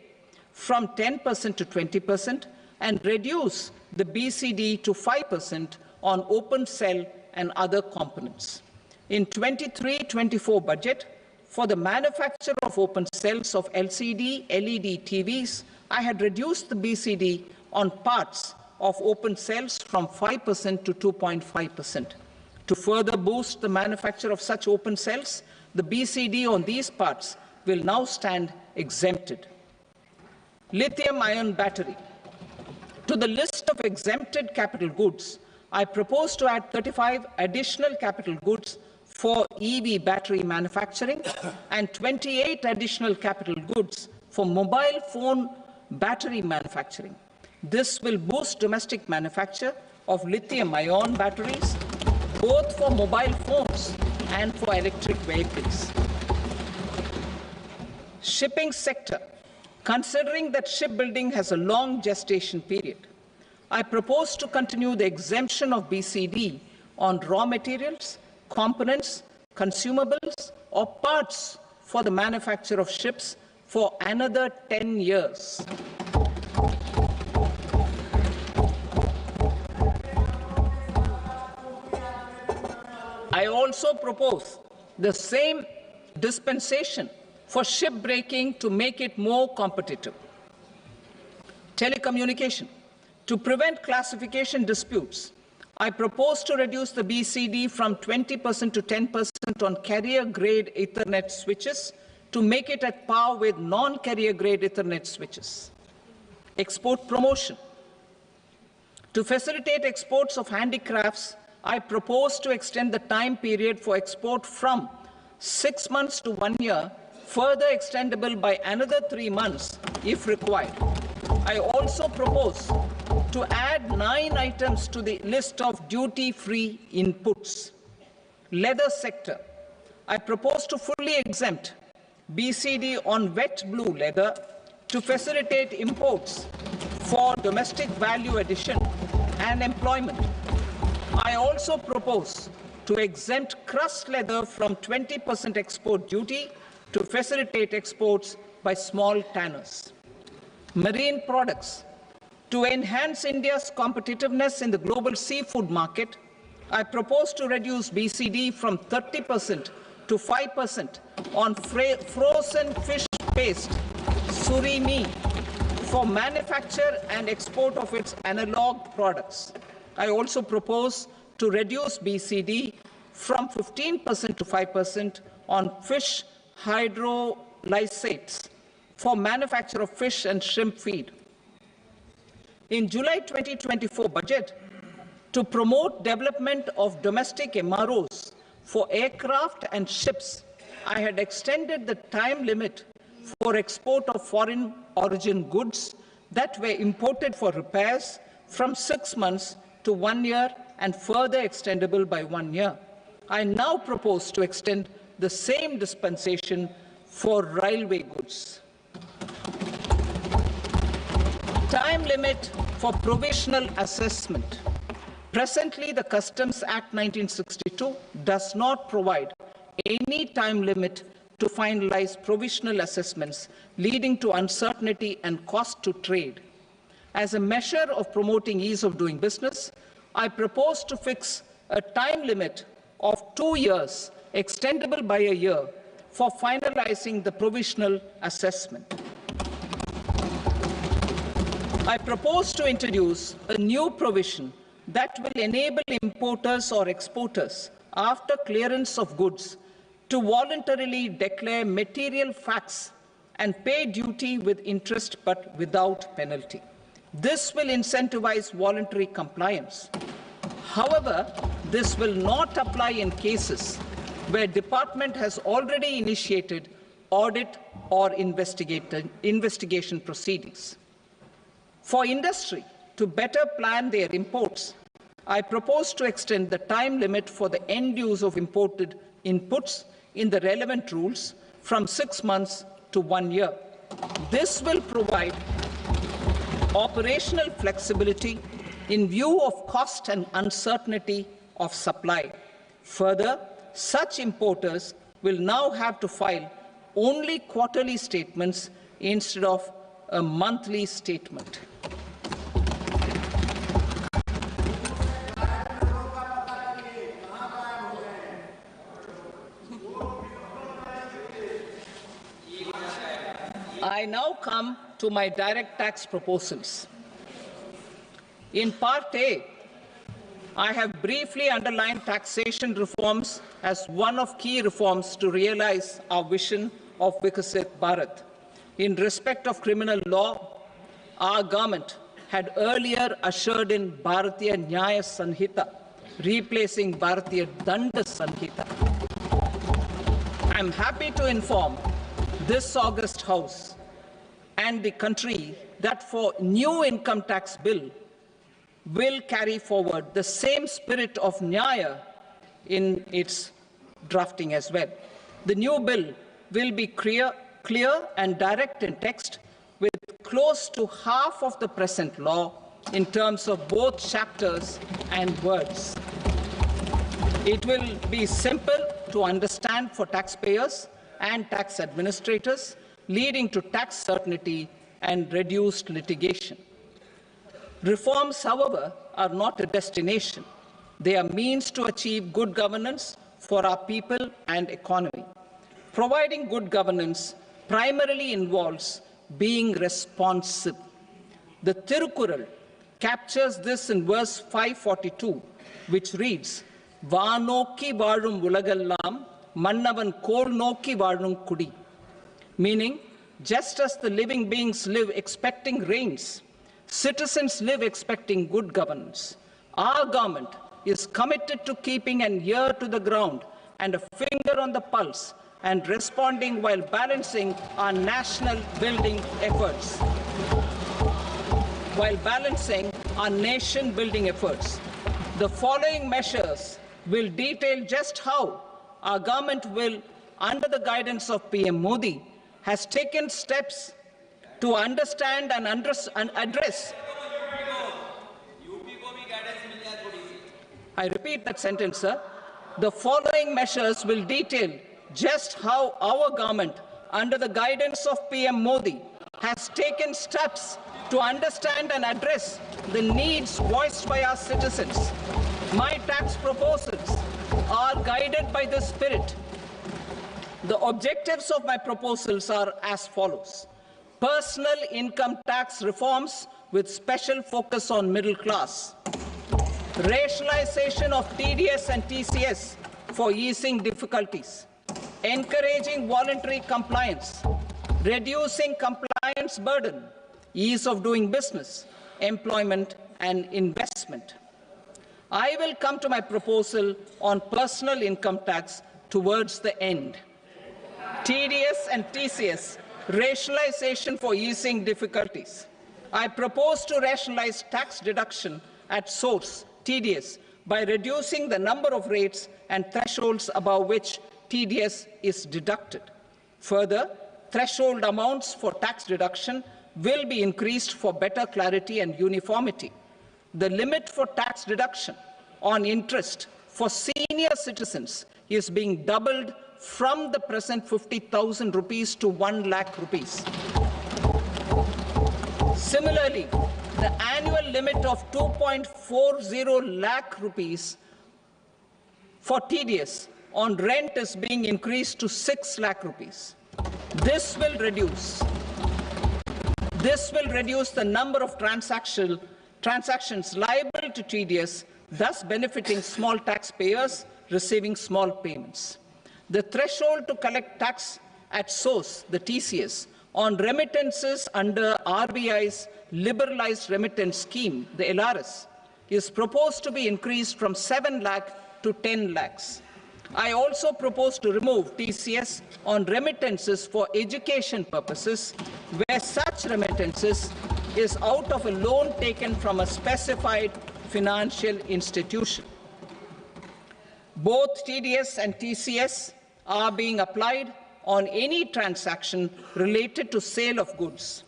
from 10% to 20% and reduce the BCD to 5% on open cell and other components. In 23-24 budget, for the manufacture of open cells of LCD, LED TVs, I had reduced the BCD on parts of open cells from 5% to 2.5%. To further boost the manufacture of such open cells, the BCD on these parts will now stand exempted. Lithium-ion battery. To the list of exempted capital goods, I propose to add 35 additional capital goods for EV battery manufacturing and 28 additional capital goods for mobile phone battery manufacturing. This will boost domestic manufacture of lithium-ion batteries, both for mobile phones and for electric vehicles. Shipping sector. Considering that shipbuilding has a long gestation period, I propose to continue the exemption of BCD on raw materials, components, consumables, or parts for the manufacture of ships for another 10 years. I also propose the same dispensation for shipbreaking to make it more competitive. Telecommunication. To prevent classification disputes, I propose to reduce the BCD from 20% to 10% on carrier-grade Ethernet switches to make it at par with non-carrier-grade Ethernet switches. Export promotion. To facilitate exports of handicrafts, I propose to extend the time period for export from 6 months to 1 year, further extendable by another 3 months if required. I also propose to add 9 items to the list of duty-free inputs. Leather sector. I propose to fully exempt BCD on wet blue leather to facilitate imports for domestic value addition and employment. I also propose to exempt crust leather from 20% export duty to facilitate exports by small tanners. Marine products. To enhance India's competitiveness in the global seafood market, I propose to reduce BCD from 30% to 5% on frozen fish paste, surimi, for manufacture and export of its analog products. I also propose to reduce BCD from 15% to 5% on fish hydrolysates for manufacture of fish and shrimp feed. In July 2024 budget, to promote development of domestic MROs for aircraft and ships, I had extended the time limit for export of foreign origin goods that were imported for repairs from 6 months to 1 year and further extendable by 1 year. I now propose to extend the same dispensation for railway goods. Time limit for provisional assessment. Presently, the Customs Act 1962 does not provide any time limit to finalize provisional assessments, leading to uncertainty and cost to trade. As a measure of promoting ease of doing business, I propose to fix a time limit of 2 years, extendable by a year, for finalizing the provisional assessment. I propose to introduce a new provision that will enable importers or exporters, after clearance of goods, to voluntarily declare material facts and pay duty with interest but without penalty. This will incentivize voluntary compliance. However, this will not apply in cases where department has already initiated audit or investigation proceedings. For industry to better plan their imports, I propose to extend the time limit for the end use of imported inputs in the relevant rules from 6 months to 1 year. This will provide operational flexibility in view of cost and uncertainty of supply. Further, such importers will now have to file only quarterly statements instead of a monthly statement. I now come to my direct tax proposals. In Part A, I have briefly underlined taxation reforms as one of key reforms to realize our vision of Vikasit Bharat. In respect of criminal law, our government had earlier ushered in Bharatiya Nyaya Sanhita, replacing Bharatiya Danda Sanhita. I am happy to inform this august House and the country that for new income tax bill will carry forward the same spirit of Nyaya in its drafting as well. The new bill will be clear and direct in text, with close to half of the present law in terms of both chapters and words. It will be simple, to understand for taxpayers and tax administrators, leading to tax certainty and reduced litigation. Reforms, however, are not a destination. They are means to achieve good governance for our people and economy. Providing good governance primarily involves being responsive. The Tirukural captures this in verse 542, which reads, "Vaanokki vaazhum ulagallam, mannavan kol nokki vaazhum kudi," meaning, just as the living beings live expecting rains, citizens live expecting good governance. Our government is committed to keeping an ear to the ground and a finger on the pulse and responding while balancing our national building efforts. The following measures will detail just how our government will, under the guidance of PM Modi, has taken steps to understand and address. I repeat that sentence, sir. The following measures will detail just how our government, under the guidance of PM Modi, has taken steps to understand and address the needs voiced by our citizens. My tax proposals are guided by this spirit. The objectives of my proposals are as follows. Personal income tax reforms with special focus on middle class. Rationalization of TDS and TCS for easing difficulties. Encouraging voluntary compliance. Reducing compliance burden. Ease of doing business, employment and investment. I will come to my proposal on personal income tax towards the end. TDS and TCS, rationalization for easing difficulties. I propose to rationalize tax deduction at source, TDS, by reducing the number of rates and thresholds above which TDS is deducted. Further, threshold amounts for tax deduction will be increased for better clarity and uniformity. The limit for tax deduction on interest for senior citizens is being doubled from the present 50,000 rupees to 1 lakh rupees. Similarly, the annual limit of 2.40 lakh rupees for TDS on rent is being increased to 6 lakh rupees. This will reduce the number of transactions liable to TDS, thus benefiting small taxpayers receiving small payments. The threshold to collect tax at source, the TCS, on remittances under RBI's liberalized remittance scheme, the LRS, is proposed to be increased from 7 lakh to 10 lakhs. I also propose to remove TCS on remittances for education purposes, where such remittances is out of a loan taken from a specified financial institution. Both TDS and TCS are being applied on any transaction related to sale of goods.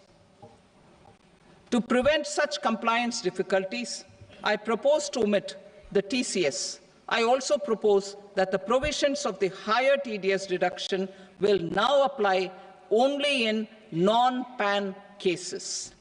To prevent such compliance difficulties, I propose to omit the TCS. I also propose that the provisions of the higher TDS deduction will now apply only in non-PAN cases.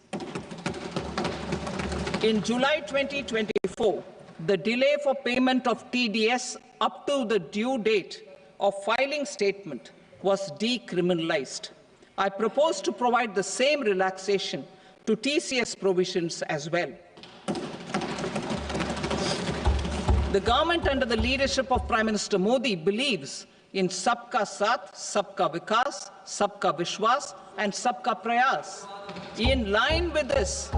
In July 2024, the delay for payment of TDS up to the due date of filing statement was decriminalized. I propose to provide the same relaxation to TCS provisions as well. The government under the leadership of Prime Minister Modi believes in Sabka Saath, Sabka Vikas, Sabka Vishwas and Sabka Prayas. In line with this,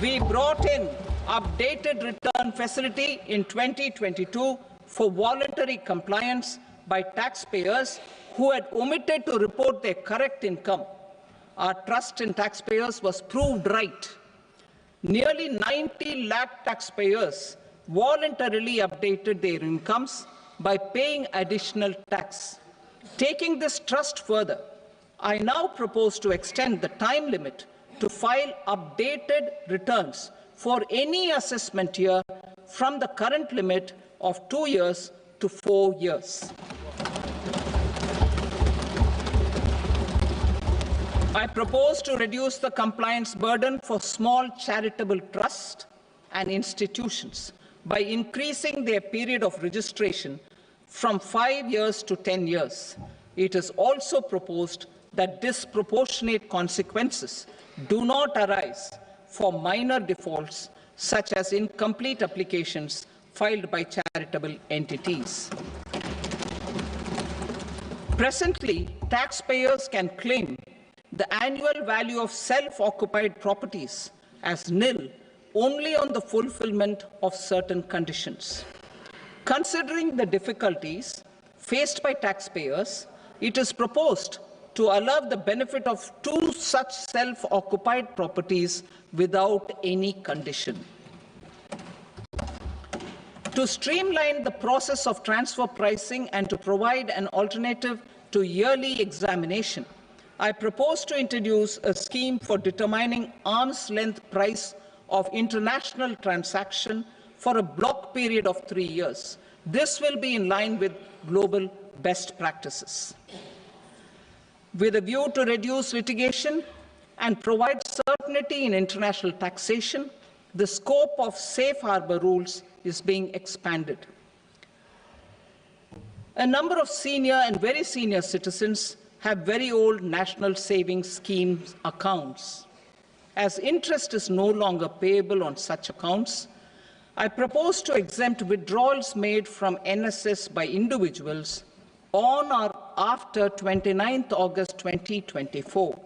we brought in updated return facility in 2022 for voluntary compliance by taxpayers who had omitted to report their correct income. Our trust in taxpayers was proved right. Nearly 90 lakh taxpayers voluntarily updated their incomes by paying additional tax. Taking this trust further, I now propose to extend the time limit to file updated returns for any assessment year from the current limit of 2 years to 4 years. I propose to reduce the compliance burden for small charitable trusts and institutions by increasing their period of registration from 5 years to 10 years. It is also proposed that disproportionate consequences do not arise for minor defaults, such as incomplete applications filed by charitable entities. Presently, taxpayers can claim the annual value of self-occupied properties as nil only on the fulfillment of certain conditions. Considering the difficulties faced by taxpayers, it is proposed to allow the benefit of 2 such self-occupied properties without any condition. To streamline the process of transfer pricing and to provide an alternative to yearly examination, I propose to introduce a scheme for determining arm's-length price of international transaction for a block period of 3 years. This will be in line with global best practices. With a view to reduce litigation and provide certainty in international taxation, the scope of safe harbor rules is being expanded. A number of senior and very senior citizens have very old national savings schemes accounts. As interest is no longer payable on such accounts, I propose to exempt withdrawals made from NSS by individuals on or after 29th August 2024.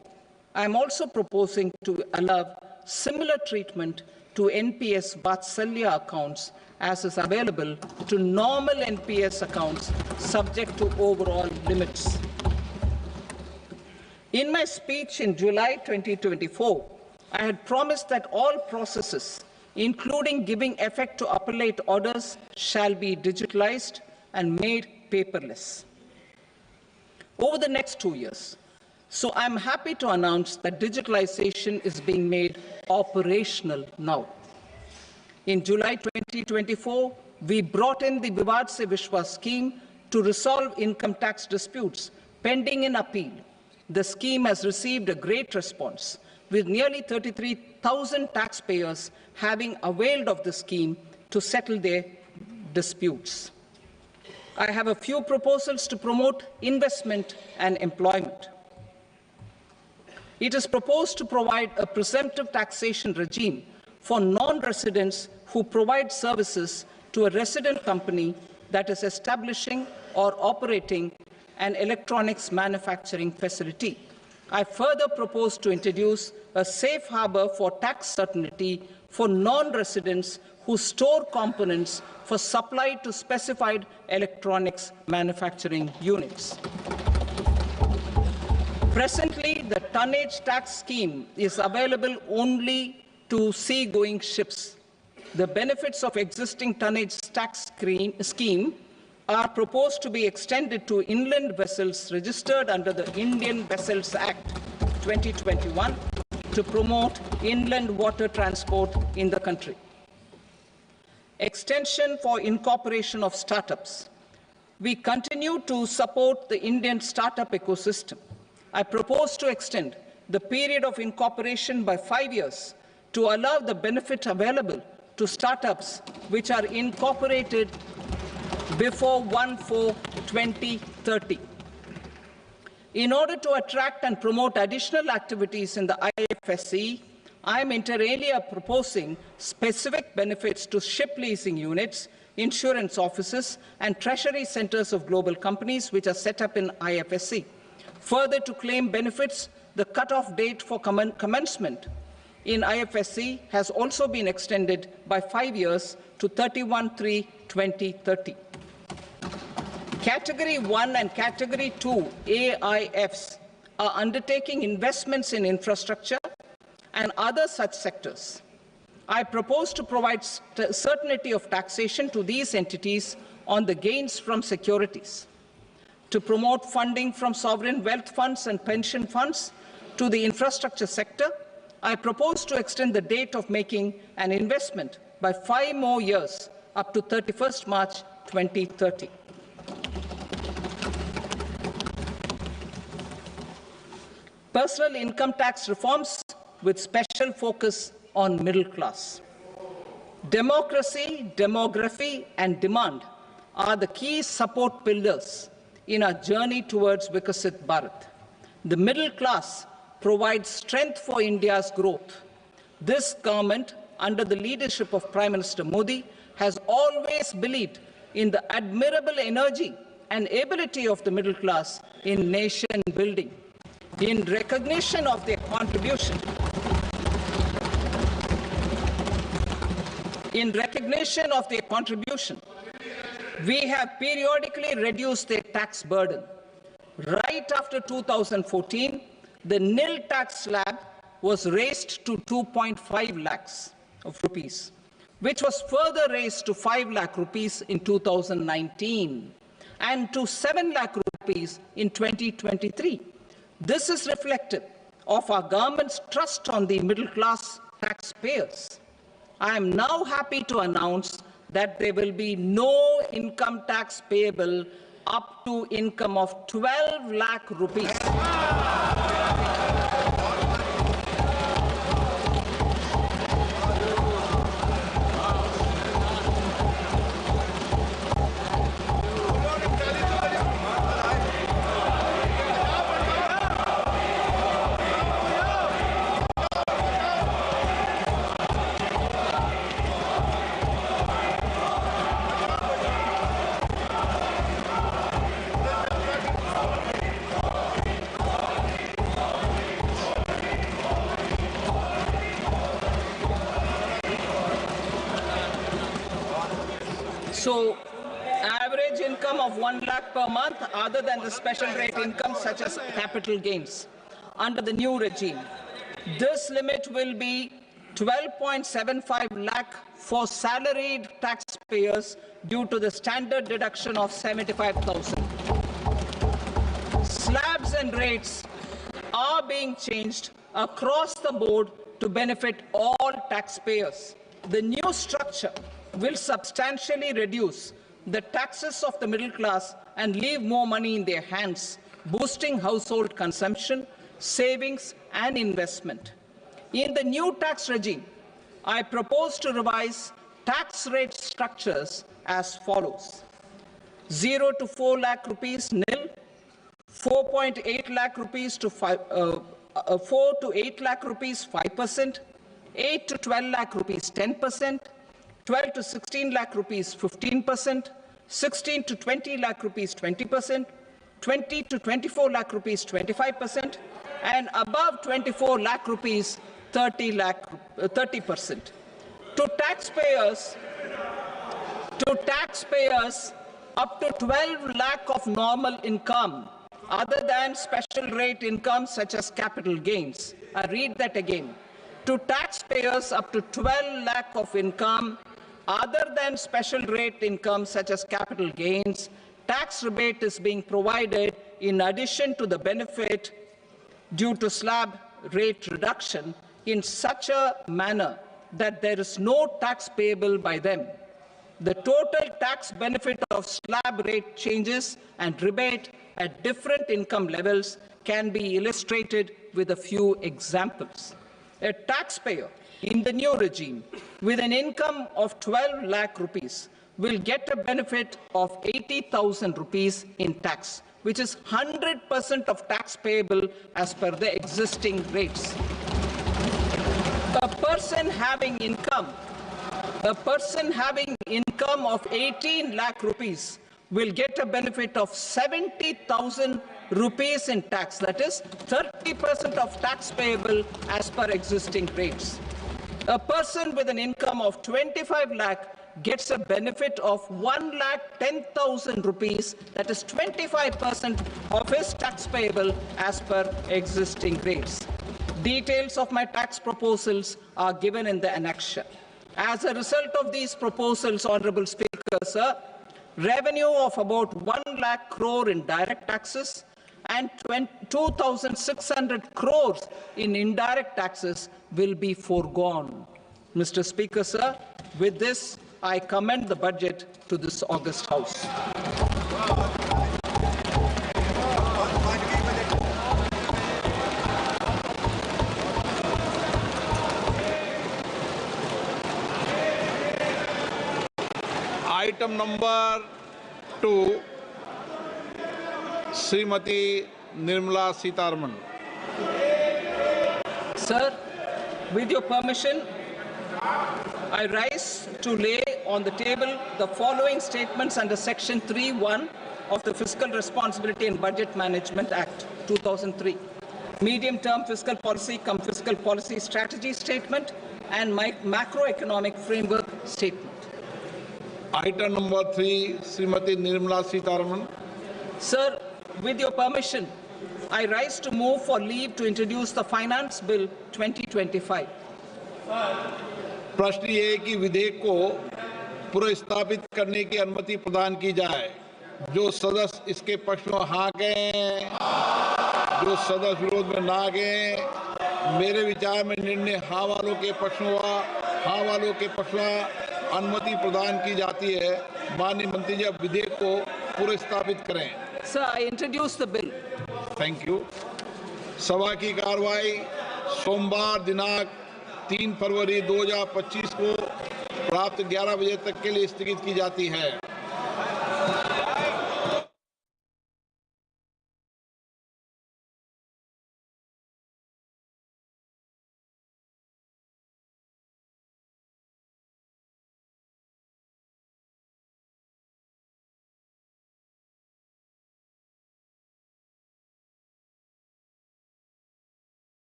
I am also proposing to allow similar treatment to NPS Vatsalya accounts as is available to normal NPS accounts subject to overall limits. In my speech in July 2024, I had promised that all processes, including giving effect to appellate orders, shall be digitalized and made paperless over the next 2 years. So I'm happy to announce that digitalization is being made operational now. In July 2024, we brought in the Vivad Se Vishwas scheme to resolve income tax disputes pending in appeal. The scheme has received a great response, with nearly 33,000 taxpayers having availed of the scheme to settle their disputes. I have a few proposals to promote investment and employment. It is proposed to provide a presumptive taxation regime for non-residents who provide services to a resident company that is establishing or operating an electronics manufacturing facility. I further propose to introduce a safe harbor for tax certainty for non-residents who store components for supply to specified electronics manufacturing units. Presently, the tonnage tax scheme is available only to sea-going ships. The benefits of existing tonnage tax scheme are proposed to be extended to inland vessels registered under the Indian Vessels Act 2021 to promote inland water transport in the country. Extension for incorporation of startups. We continue to support the Indian startup ecosystem. I propose to extend the period of incorporation by 5 years to allow the benefit available to startups which are incorporated before 1/4/2030. In order to attract and promote additional activities in the IFSC, I am inter alia proposing specific benefits to ship leasing units, insurance offices, and treasury centers of global companies which are set up in IFSC. Further, to claim benefits, the cut-off date for commencement in IFSC has also been extended by 5 years to 31/3/2030. Category 1 and Category 2 AIFs are undertaking investments in infrastructure and other such sectors. I propose to provide certainty of taxation to these entities on the gains from securities, to promote funding from sovereign wealth funds and pension funds to the infrastructure sector. I propose to extend the date of making an investment by 5 more years, up to 31st March 2030. Personal income tax reforms with special focus on middle class. Democracy, demography, and demand are the key support pillars in our journey towards Vikasit Bharat. The middle class provides strength for India's growth. This government, under the leadership of Prime Minister Modi, has always believed in the admirable energy and ability of the middle class in nation building. In recognition of their contribution, we have periodically reduced their tax burden. Right after 2014, the nil tax slab was raised to 2.5 lakhs of rupees, which was further raised to 5 lakh rupees in 2019 and to 7 lakh rupees in 2023. This is reflective of our government's trust on the middle class taxpayers. I am now happy to announce that there will be no income tax payable up to income of 12 lakh rupees. So, average income of 1 lakh per month, other than the special rate income such as capital gains, under the new regime. This limit will be 12.75 lakh for salaried taxpayers due to the standard deduction of 75,000. Slabs and rates are being changed across the board to benefit all taxpayers. The new structure will substantially reduce the taxes of the middle class and leave more money in their hands, boosting household consumption, savings, and investment. In the new tax regime, I propose to revise tax rate structures as follows: 0 to 4 lakh rupees nil, 4.8 lakh rupees to 4 to 8 lakh rupees 5%, 8 to 12 lakh rupees 10%, 12 to 16 lakh rupees 15%, 16 to 20 lakh rupees 20%, 20 to 24 lakh rupees 25%, and above 24 lakh rupees 30%. To taxpayers up to 12 lakh of normal income, other than special rate income such as capital gains. I read that again. To taxpayers up to 12 lakh of income, other than special rate income such as capital gains, tax rebate is being provided in addition to the benefit due to slab rate reduction in such a manner that there is no tax payable by them. The total tax benefit of slab rate changes and rebate at different income levels can be illustrated with a few examples. A taxpayer in the new regime with an income of 12 lakh rupees will get a benefit of 80,000 rupees in tax, which is 100% of tax payable as per the existing rates. A person having income of 18 lakh rupees will get a benefit of 70,000 rupees in tax, that is 30% of tax payable as per existing rates. A person with an income of 25 lakh gets a benefit of 1,10,000 rupees, that is 25% of his tax payable as per existing rates. Details of my tax proposals are given in the annexure. As a result of these proposals, Honorable Speaker, sir, revenue of about 1 lakh crore in direct taxes and 2,600 crores in indirect taxes will be foregone. Mr. Speaker, sir, with this, I commend the budget to this august House. Item number 2, Srimati Nirmala Sitharaman. Sir, with your permission, I rise to lay on the table the following statements under Section 3(1) of the Fiscal Responsibility and Budget Management Act 2003. Medium-term fiscal policy cum fiscal policy strategy statement and macroeconomic framework statement. Item number 3, Srimati Nirmala Sitharaman. Sir, with your permission, I rise to move for leave to introduce the Finance Bill 2025. प्रश्न ये है कि विधेयक को पुनर्स्थापित करने की अनुमति प्रदान की जाए। जो सदस्य इसके पक्ष में हाँ कहें, जो सदस्य विरोध में ना कहें। मेरे विचार में निर्णय हाँ वालों के पक्ष में हुआ, हाँ वालों के पक्ष में अनुमति प्रदान की जाती है। माननीय मंत्री जी अब विधेयक को पुनर्स्थापित करें। Sir, I introduce the bill. Thank you. सभा की कार्रवाई सोमवार दिनांक 3 फरवरी 2025 को रात 11 बजे तक के लिए स्थगित की जाती है।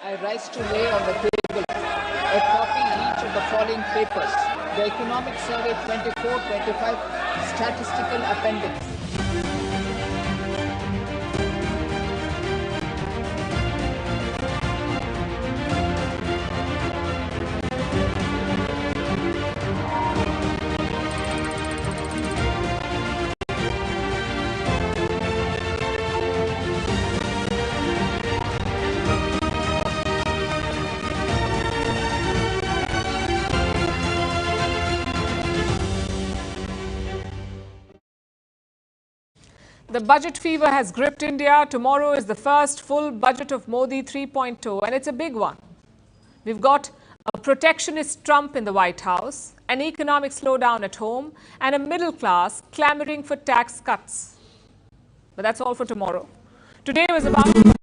I rise to lay on the table a copy each of the following papers: the Economic Survey 24-25 Statistical Appendix, The budget fever has gripped India. Tomorrow is the first full budget of Modi 3.0, and it's a big one. We've got a protectionist Trump in the White House, an economic slowdown at home, and a middle class clamoring for tax cuts. But that's all for tomorrow. Today was about